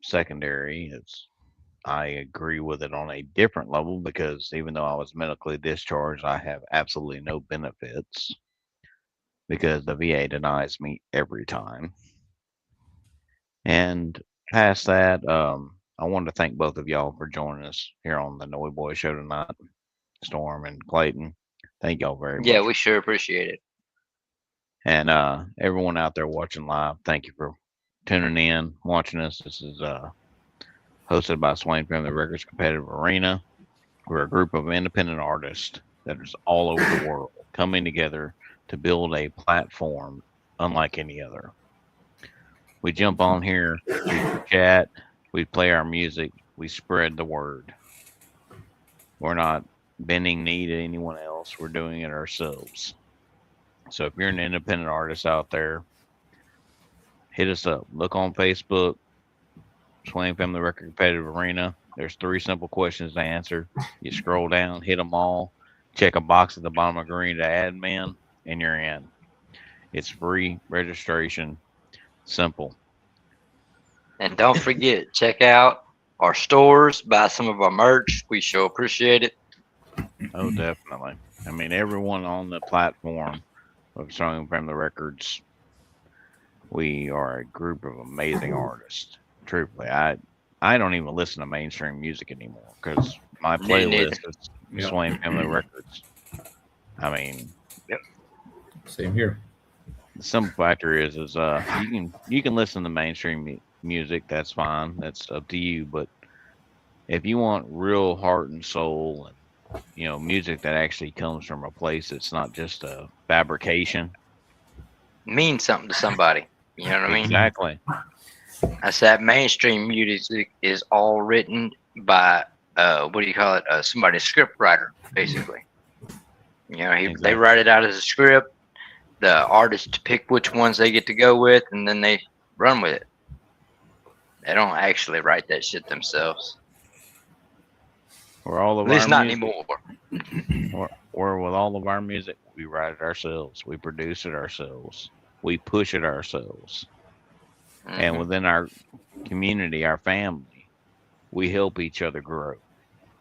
S3: Secondary is I agree with it on a different level because even though I was medically discharged, I have absolutely no benefits because the VA denies me every time. And past that, I wanted to thank both of y'all for joining us here on the Noy Boy Show tonight. Storm and Clayton, thank y'all very
S2: Yeah,
S3: much.
S2: we sure appreciate it.
S3: And everyone out there watching live, thank you for tuning in, watching us. This is hosted by Swain Family Records Competitive Arena. We're a group of independent artists that is all over the world coming together to build a platform unlike any other. We jump on here, we chat, we play our music, we spread the word. We're not bending knee to anyone else. We're doing it ourselves. So if you're an independent artist out there, hit us up. Look on Facebook, Swain Family Record Competitive Arena. There's 3 simple questions to answer. You scroll down, hit them all, check a box at the bottom of green to admin, and you're in. It's free registration, simple.
S2: And don't forget, check out our stores, buy some of our merch. We sure appreciate it.
S3: Oh, definitely. I mean, everyone on the platform of Swain Family Records, we are a group of amazing artists. Truthfully, I don't even listen to mainstream music anymore because my
S2: Me neither.
S3: playlist is Swain Family Records. I mean,
S4: Same here.
S3: the simple factor is you can listen to mainstream music. That's fine. That's up to you. But if you want real heart and soul and music that actually comes from a place that's not just a fabrication.
S2: Mean something to somebody. You know what I mean?
S3: Exactly.
S2: I said mainstream music is all written by what do you call it? Somebody, a script writer, basically. They
S3: Exactly.
S2: write it out as a script. The artists pick which ones they get to go with, and then they run with it. They don't actually write that shit themselves.
S3: Or all of
S2: At least
S3: our
S2: not
S3: music,
S2: anymore.
S3: or with all of our music, we write it ourselves. We produce it ourselves. We push it ourselves. And
S2: Mhm.
S3: within our community, our family, we help each other grow.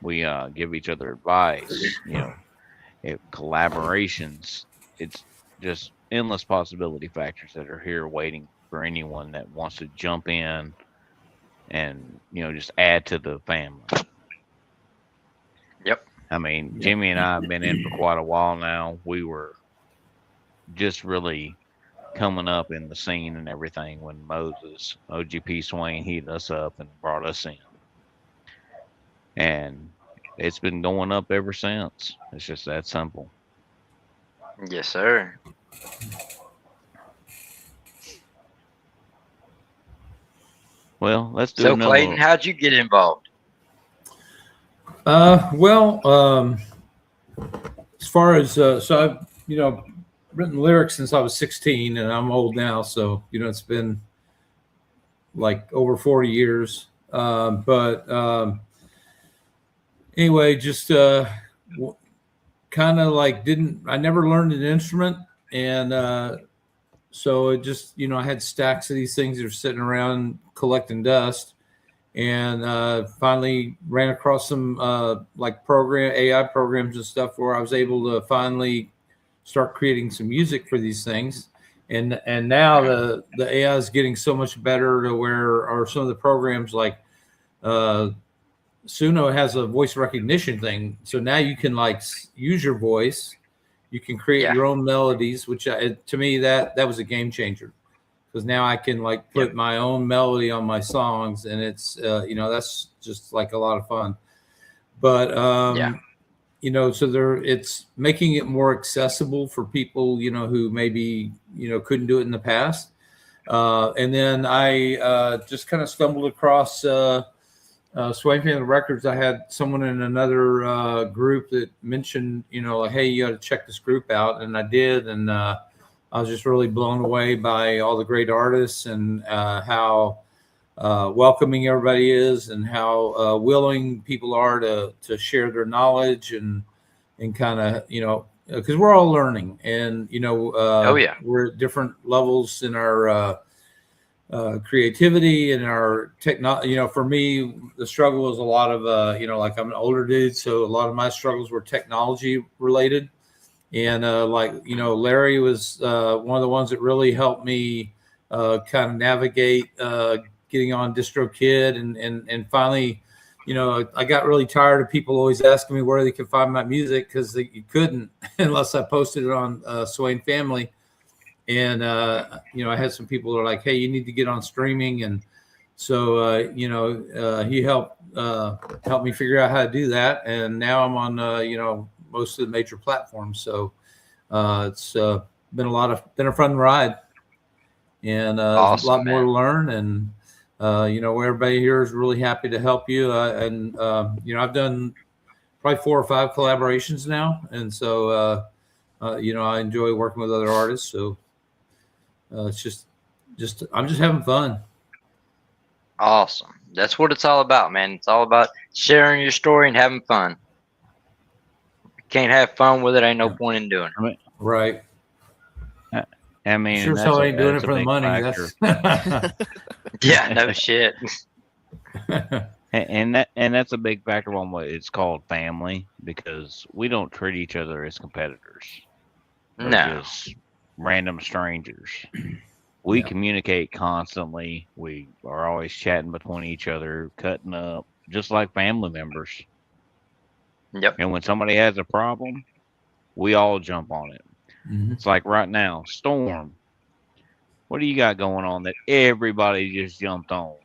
S3: We give each other advice. Collaborations. It's just endless possibility factors that are here waiting for anyone that wants to jump in and just add to the family.
S2: Yep.
S3: I mean, Jimmy and I have been in for quite a while now. We were just really coming up in the scene and everything when Moses, OGP Swain, heated us up and brought us in. And it's been going up ever since. It's just that simple.
S2: Yes, sir.
S3: Well, let's do
S2: So,
S3: another
S2: Clayton,
S3: little.
S2: how'd you get involved?
S4: Well, as far as so I've written lyrics since I was 16, and I'm old now, so it's been like over 40 years. But anyway, just kind of like I never learned an instrument, and so it just I had stacks of these things that are sitting around collecting dust. And finally ran across some like AI programs and stuff where I was able to finally start creating some music for these things. And now the AI is getting so much better to where, or some of the programs like Suno has a voice recognition thing. So now you can like use your voice. You can create your own melodies, which to me, that was a game changer. Because now I can like put my own melody on my songs, and it's that's just like a lot of fun. But so it's making it more accessible for people who maybe couldn't do it in the past. And then I just kind of stumbled across Swain Family Records, I had someone in another group that mentioned, like, hey, you got to check this group out, and I did, and I was just really blown away by all the great artists and how welcoming everybody is, and how willing people are to share their knowledge and kind of, because we're all learning, and
S2: Oh yeah.
S4: we're at different levels in our creativity and our technology. For me, the struggle was a lot of like, I'm an older dude, so a lot of my struggles were technology related, and Larry was one of the ones that really helped me kind of navigate getting on DistroKid, and finally, I got really tired of people always asking me where they could find my music, because you couldn't unless I posted it on Swain Family. And I had some people that are like, hey, you need to get on streaming, and so he helped me figure out how to do that, and now I'm on most of the major platforms. So it's been a fun ride, and there's a lot more to learn, and everybody here is really happy to help you, and I've done probably 4 or 5 collaborations now, and so I enjoy working with other artists. So it's just I'm just having fun.
S2: Awesome. That's what it's all about, man. It's all about sharing your story and having fun. If you can't have fun with it, ain't no point in doing it.
S4: Right.
S3: I mean,
S4: sure, so I ain't doing it for the money.
S2: Yeah, no shit.
S3: And that's a big factor on what it's called family, because we don't treat each other as competitors. Or
S2: No.
S3: just random strangers. We communicate constantly. We are always chatting between each other, cutting up, just like family members.
S2: Yep.
S3: And when somebody has a problem, we all jump on it.
S4: Mm-hmm.
S3: It's like right now, Storm. What do you got going on that everybody just jumped on?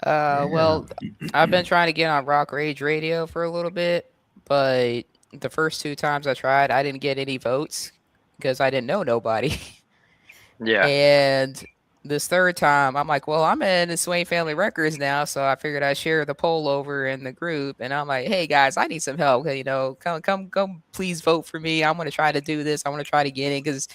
S5: Well, I've been trying to get on Rock Rage Radio for a little bit, but the first 2 times I tried, I didn't get any votes because I didn't know nobody.
S2: Yeah.
S5: And this 3rd time, I'm like, well, I'm in the Swain Family Records now, so I figured I'd share the poll over in the group, and I'm like, hey guys, I need some help. Come, please vote for me. I'm gonna try to do this. I want to try to get in, because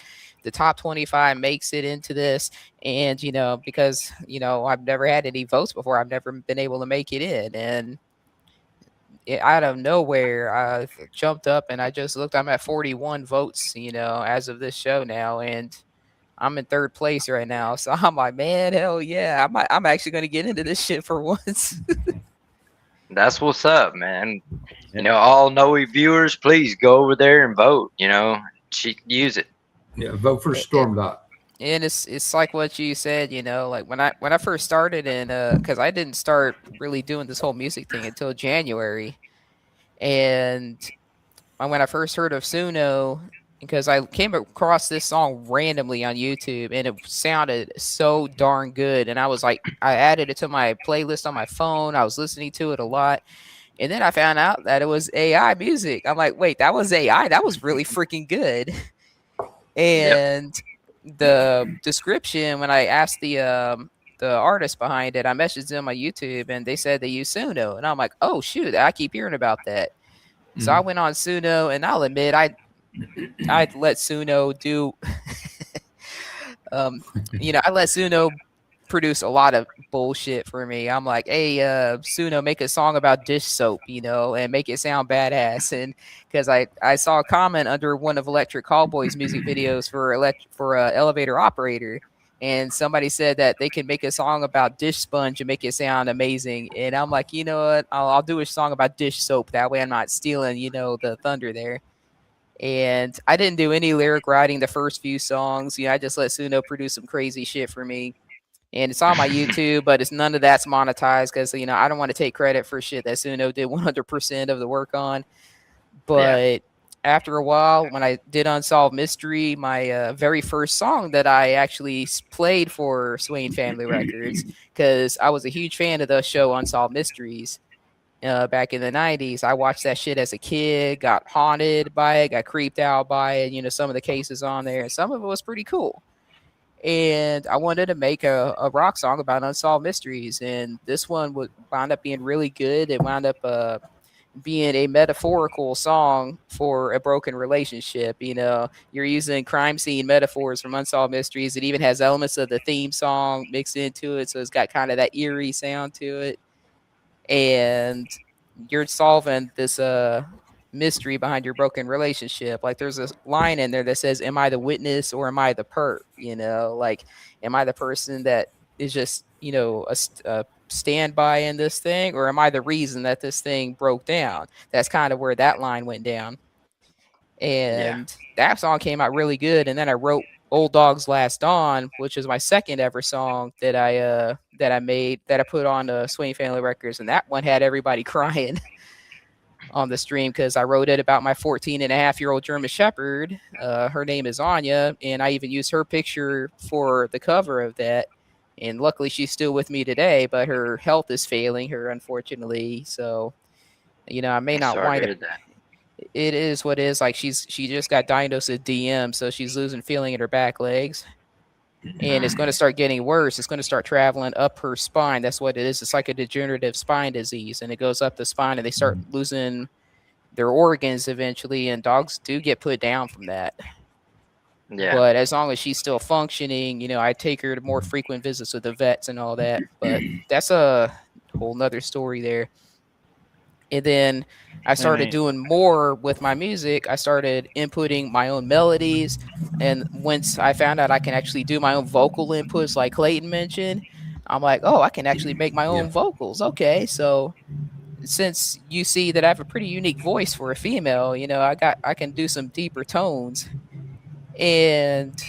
S5: the top 25 makes it into this, and because I've never had any votes before, I've never been able to make it in, and out of nowhere, I jumped up, and I just looked. I'm at 41 votes, as of this show now, and I'm in 3rd place right now. So I'm like, man, hell yeah, I'm actually going to get into this shit for once.
S2: That's what's up, man. All Noe viewers, please go over there and vote. Use it.
S4: Yeah, vote for Storm Dot.
S5: And it's like what you said, like when I first started, and because I didn't start really doing this whole music thing until January, and when I first heard of Suno, because I came across this song randomly on YouTube, and it sounded so darn good, and I was like, I added it to my playlist on my phone. I was listening to it a lot, and then I found out that it was AI music. I'm like, wait, that was AI? That was really freaking good. And the description, when I asked the artist behind it, I messaged them on YouTube, and they said they use Suno, and I'm like, oh shoot, I keep hearing about that. So I went on Suno, and I'll admit I'd let Suno do I let Suno produce a lot of bullshit for me. I'm like, hey, Suno, make a song about dish soap, and make it sound badass. And because I saw a comment under one of Electric Callboy's music videos for Elevator Operator, and somebody said that they can make a song about dish sponge and make it sound amazing. And I'm like, you know what? I'll do a song about dish soap. That way I'm not stealing, the thunder there. And I didn't do any lyric writing the first few songs. I just let Suno produce some crazy shit for me. And it's on my YouTube, but none of that's monetized because, I don't want to take credit for shit that Suno did 100% of the work on. But after a while, when I did Unsolved Mystery, my very first song that I actually played for Swain Family Records, because I was a huge fan of the show Unsolved Mysteries back in the 90s. I watched that shit as a kid, got haunted by it, got creeped out by it, some of the cases on there, and some of it was pretty cool. and I wanted to make a rock song about unsolved mysteries. And this one would wound up being really good. It wound up being a metaphorical song for a broken relationship. You know, you're using crime scene metaphors from Unsolved Mysteries. It even has elements of the theme song mixed into it, so it's got kind of that eerie sound to it. And you're solving this mystery behind your broken relationship. Like there's a line in there that says, "Am I the witness or am I the perp?" You know, like, am I the person that is just, you know, a standby in this thing, or am I the reason that this thing broke down? That's kind of where that line went down. And that song came out really good. And then I wrote Old Dog's Last Dawn, which is my second ever song that I made, that I put on Swing Family Records, and that one had everybody crying on the stream because I wrote it about my 14-and-a-half-year-old German Shepherd. Her name is Anya, and I even used her picture for the cover of that. And luckily, she's still with me today, but her health is failing her, unfortunately. So, you know, I may not
S2: Sorry
S5: wind
S2: to
S5: up.
S2: hear that.
S5: It is what it is. Like she just got diagnosed with DM, so she's losing feeling in her back legs, and it's going to start getting worse. It's going to start traveling up her spine. That's what it is. It's like a degenerative spine disease, and it goes up the spine, and they start losing their organs eventually. And dogs do get put down from that.
S2: Yeah.
S5: But as long as she's still functioning, you know, I take her to more frequent visits with the vets and all that. But that's a whole nother story there. And then I started doing more with my music. I started inputting my own melodies. And once I found out I can actually do my own vocal inputs, like Clayton mentioned, I'm like, oh, I can actually make my own vocals. Okay. So since you see that I have a pretty unique voice for a female, you know, I can do some deeper tones. And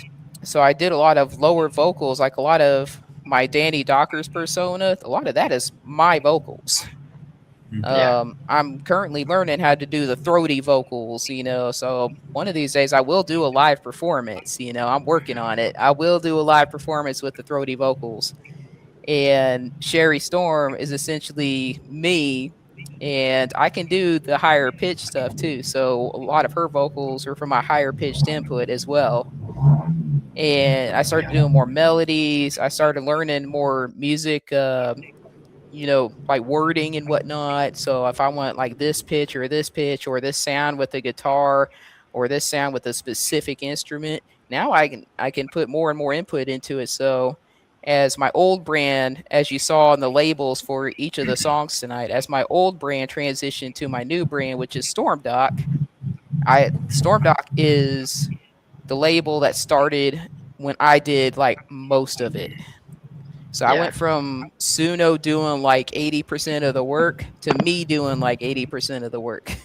S5: so I did a lot of lower vocals, like a lot of my Danny Dockers persona. A lot of that is my vocals. I'm currently learning how to do the throaty vocals, you know, so one of these days I will do a live performance. You know, I'm working on it. I will do a live performance with the throaty vocals. And Sherry Storm is essentially me, and I can do the higher pitch stuff too. So a lot of her vocals are from my higher pitched input as well. And I started doing more melodies. I started learning more music, you know, like wording and whatnot. So if I want like this pitch or this sound with the guitar or this sound with a specific instrument, now I can put more and more input into it. So as my old brand, as you saw on the labels for each of the songs tonight, as my old brand transitioned to my new brand, which is Stormdock, Stormdock is the label that started when I did like most of it. So I went from Suno doing like 80% of the work to me doing like 80% of the work.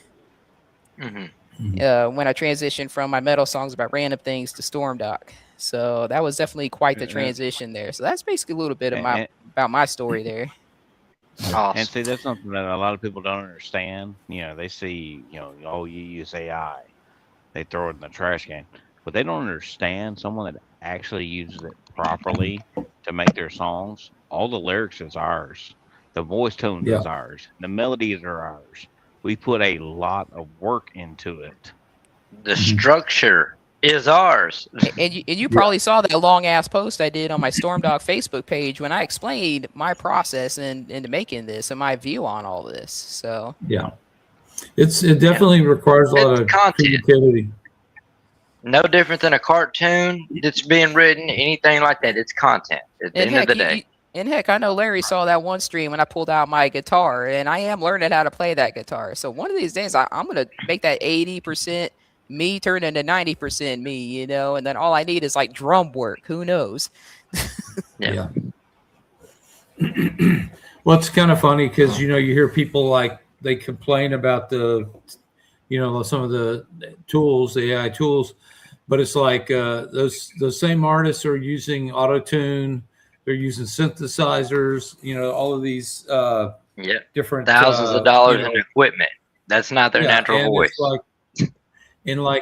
S5: When I transitioned from my metal songs about random things to Stormdock. So that was definitely quite the transition there. So that's basically a little bit about my story there.
S2: Awesome.
S3: And see, that's something that a lot of people don't understand. You know, they see, you know, oh, you use AI. They throw it in the trash can. But they don't understand someone that actually uses it properly to make their songs. All the lyrics is ours. The voice tones is ours. The melodies are ours. We put a lot of work into it.
S2: The structure is ours.
S5: And you probably saw that long ass post I did on my Stormdog Facebook page when I explained my process into making this and my view on all this. So
S4: it definitely requires a lot of creativity.
S2: No different than a cartoon that's being written, anything like that. It's content at the end of the day.
S5: And heck, I know Larry saw that one stream when I pulled out my guitar, and I am learning how to play that guitar. So one of these days, I'm going to make that 80% me turn into 90% me, you know, and then all I need is like drum work. Who knows?
S4: Well, it's kind of funny because, you know, you hear people like they complain about the, you know, some of the tools, the AI tools, but it's like those same artists are using auto-tune. They're using synthesizers, you know, all of these different
S2: thousands of dollars in equipment. That's not their natural voice.
S4: You know,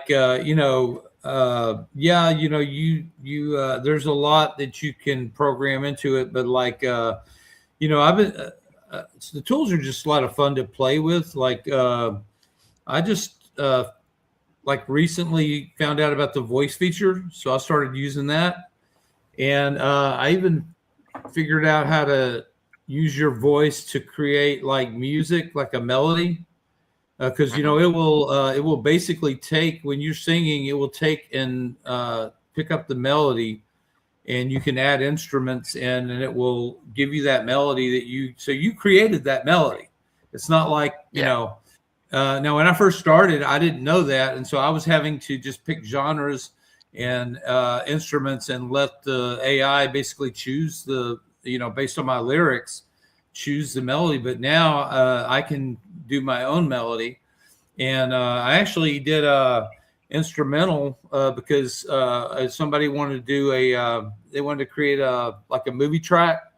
S4: there's a lot that you can program into it, but like, you know, the tools are just a lot of fun to play with. Like, I just like recently found out about the voice feature, so I started using that. And I even figured out how to use your voice to create like music, like a melody. Because you know it will basically take when you're singing, it will take and pick up the melody, and you can add instruments in, and it will give you that melody that you created that melody. It's not like now when I first started, I didn't know that, and so I was having to just pick genres and instruments and let the AI basically choose based on my lyrics, choose the melody. But now I can do my own melody, and I actually did a instrumental because somebody wanted to do they wanted to create a movie track,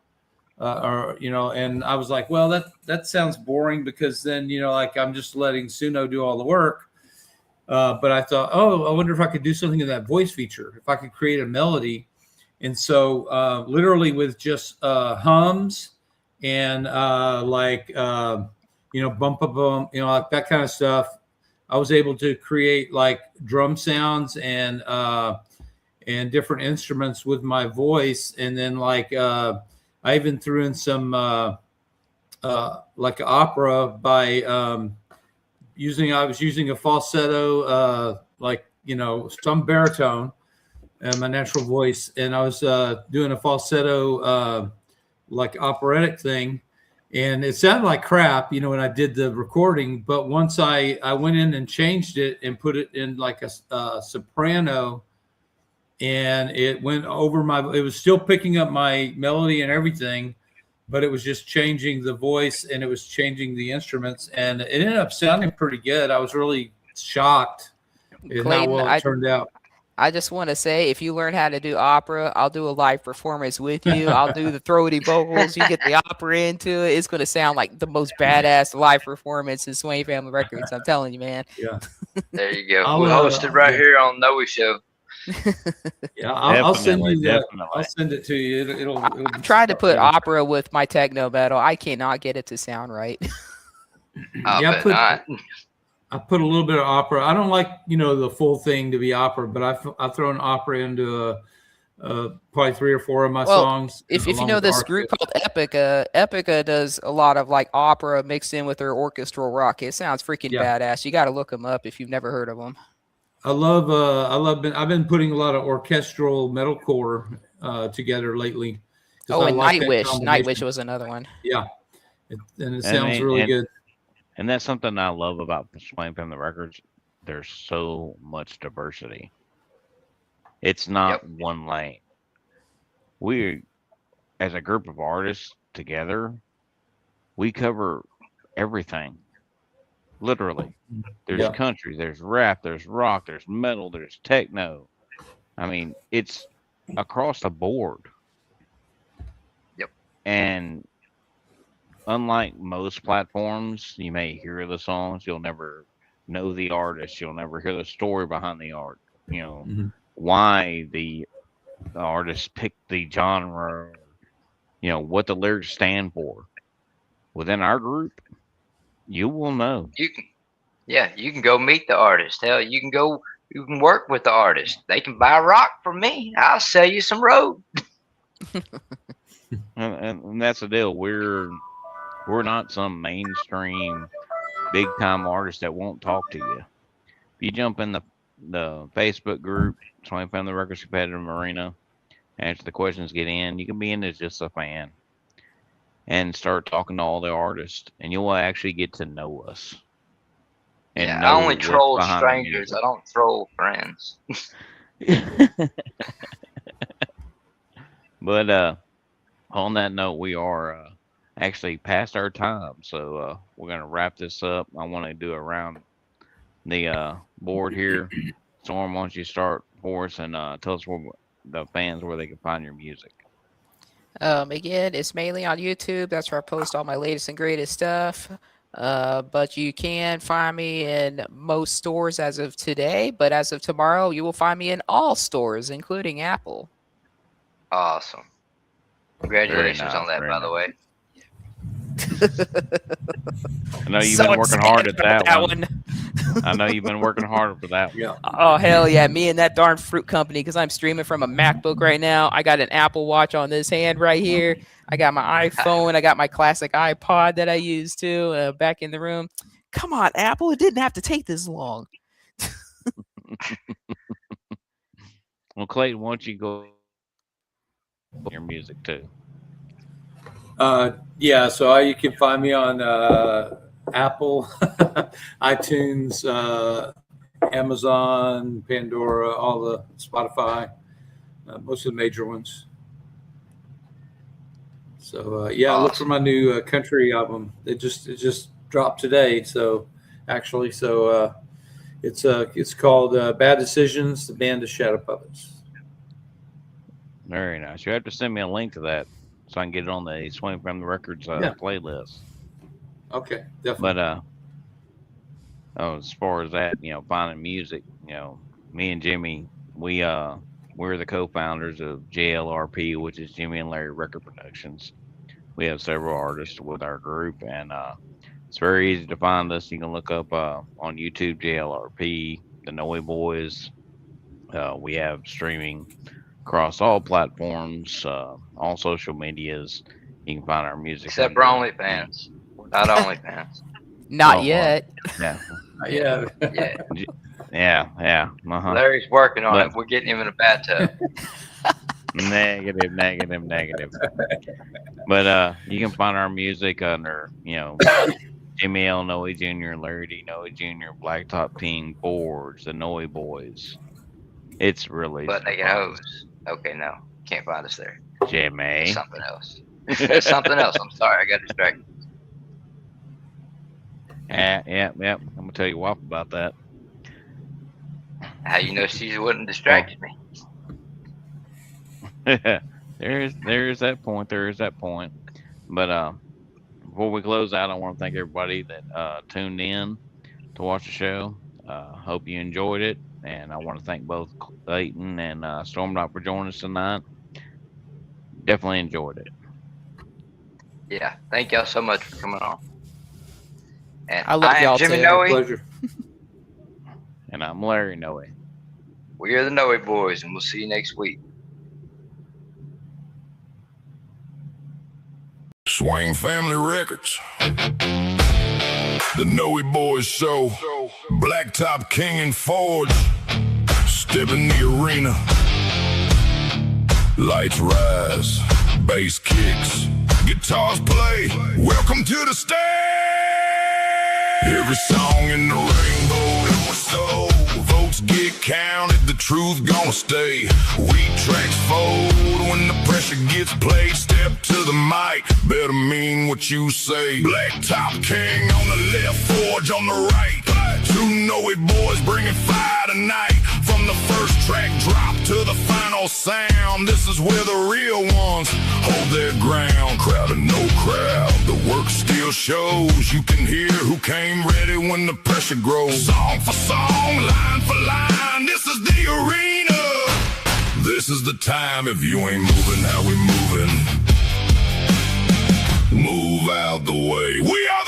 S4: and I was like, well, that sounds boring, because then like I'm just letting Suno do all the work. But I thought, oh, I wonder if I could do something in that voice feature, if I could create a melody. And so literally with just hums and bump, bump, like that kind of stuff, I was able to create like drum sounds and different instruments with my voice. And then I even threw in some like opera by I was using a falsetto, some baritone and my natural voice. And I was doing a falsetto, like operatic thing. And it sounded like crap, when I did the recording. But once I went in and changed it and put it in like a soprano, and it went over it was still picking up my melody and everything, but it was just changing the voice and it was changing the instruments. And it ended up sounding pretty good. I was really shocked at how well it turned out.
S5: I just want to say, if you learn how to do opera, I'll do a live performance with you. I'll do the throaty vocals. You get the opera into it. It's going to sound like the most badass live performance in Swain Family Records. I'm telling you, man.
S4: Yeah.
S2: There you go. We'll host it right here on Noe Show.
S4: Yeah, I'll send you that. I'll send it to you. It'll
S5: I'm trying to put opera with my techno metal. I cannot get it to sound right.
S4: I put a little bit of opera. I don't like, the full thing to be opera, but I've thrown opera into probably 3 or 4 of my songs.
S5: If you know this group called Epica does a lot of like opera mixed in with their orchestral rock. It sounds freaking badass. You got to look them up if you've never heard of them.
S4: I've been putting a lot of orchestral metalcore together lately.
S5: Oh, and Nightwish. Nightwish was another one.
S4: Yeah. It sounds really good.
S3: And that's something I love about Swain Family Records. There's so much diversity. It's not one lane. We, as a group of artists together, we cover everything. Literally. There's country, there's rap, there's rock, there's metal, there's techno. I mean, it's across the board.
S2: Yep.
S3: And unlike most platforms, you may hear the songs, you'll never know the artist, you'll never hear the story behind the art, why the artist picked the genre, what the lyrics stand for. Within our group, you will know.
S2: You can go meet the artist. Hell, you can work with the artist. They can buy rock from me. I'll sell you some road.
S3: and that's the deal. We're not some mainstream big time artist that won't talk to you. If you jump in the Facebook group, Swain Family Records Competitive Arena, answer the questions, get in. You can be in as just a fan and start talking to all the artists, and you'll actually get to know us.
S2: And I only troll strangers. I don't troll friends.
S3: But on that note, we are actually past our time, so we're going to wrap this up. I want to do around the board here. Storm, why don't you start for us and tell us the fans where they can find your music.
S5: Again, it's mainly on YouTube. That's where I post all my latest and greatest stuff. But you can find me in most stores as of today. But as of tomorrow, you will find me in all stores, including Apple.
S2: Awesome. Congratulations on that, by the way.
S3: I know you've been working hard at that one. I know you've been working harder for that.
S4: Yeah.
S5: Oh hell yeah, me and that darn fruit company, because I'm streaming from a MacBook right now. I got an Apple Watch on this hand right here. I got my iPhone. I got my classic iPod that I use too back in the room. Come on, Apple, it didn't have to take this long.
S3: Well, Clayton, why don't you go your music too?
S4: Yeah, so you can find me on Apple, iTunes, Amazon, Pandora, all the Spotify, most of the major ones. So yeah, look for my new country album. It just dropped today. So actually, it's called Bad Decisions, the band of Shadow Puppets.
S3: Very nice. You have to send me a link to that so I can get it on the Swing from the Records playlist.
S4: Okay, definitely.
S3: But as far as that, finding music, me and Jimmy, we're the co-founders of JLRP, which is Jimmy and Larry Record Productions. We have several artists with our group, and it's very easy to find us. You can look up on YouTube JLRP, the Noe Boys. We have streaming across all platforms, all social medias. You can find our music.
S2: Except for OnlyFans. We're not OnlyFans.
S5: Not yet.
S3: Yeah.
S4: Yeah.
S3: Yeah. Uh-huh.
S2: Larry's working on it. We're getting him in a bathtub.
S3: Negative. But you can find our music under, Jimmy L. Noe Jr., Larry D. Noe Jr., Blacktop Team, Boards, the Noe Boys. It's really
S2: But naked hoes. Okay, no. Can't find us there.
S3: Jimmy.
S2: Something else. It's something else. I'm sorry. I got distracted.
S3: Yeah. I'm going to tell you off about that.
S2: How you know she wouldn't distract me?
S3: There is that point. But before we close out, I want to thank everybody that tuned in to watch the show. Hope you enjoyed it, and I want to thank both Clayton and Stormdog for joining us tonight. Definitely enjoyed it.
S2: Yeah, thank y'all so much for coming on. And
S5: I love y'all
S2: Jimmy
S5: too.
S2: Noe.
S4: Pleasure.
S3: And I'm Larry Noe.
S2: We are the Noe Boys, and we'll see you next week.
S1: Swing Family Records. The Noe Boys Show. Blacktop King and Forge. Step in the arena. Lights rise. Bass kicks. Guitars play. Welcome to the stage. Every song in the rainbow that was sold. Votes get counted, the truth gonna stay. Weak tracks fold when the pressure gets played. Step to the mic, better mean what you say. Blacktop King on the left, Forge on the right. Two Noe Boys bringing fire tonight. From the first track drop to the final sound, this is where the real ones hold their ground. Crowd or no crowd, the work still shows. You can hear who came ready when the pressure grows. Song for song, line for line, this is the arena. This is the time. If you ain't moving, how we moving? Move out the way. We are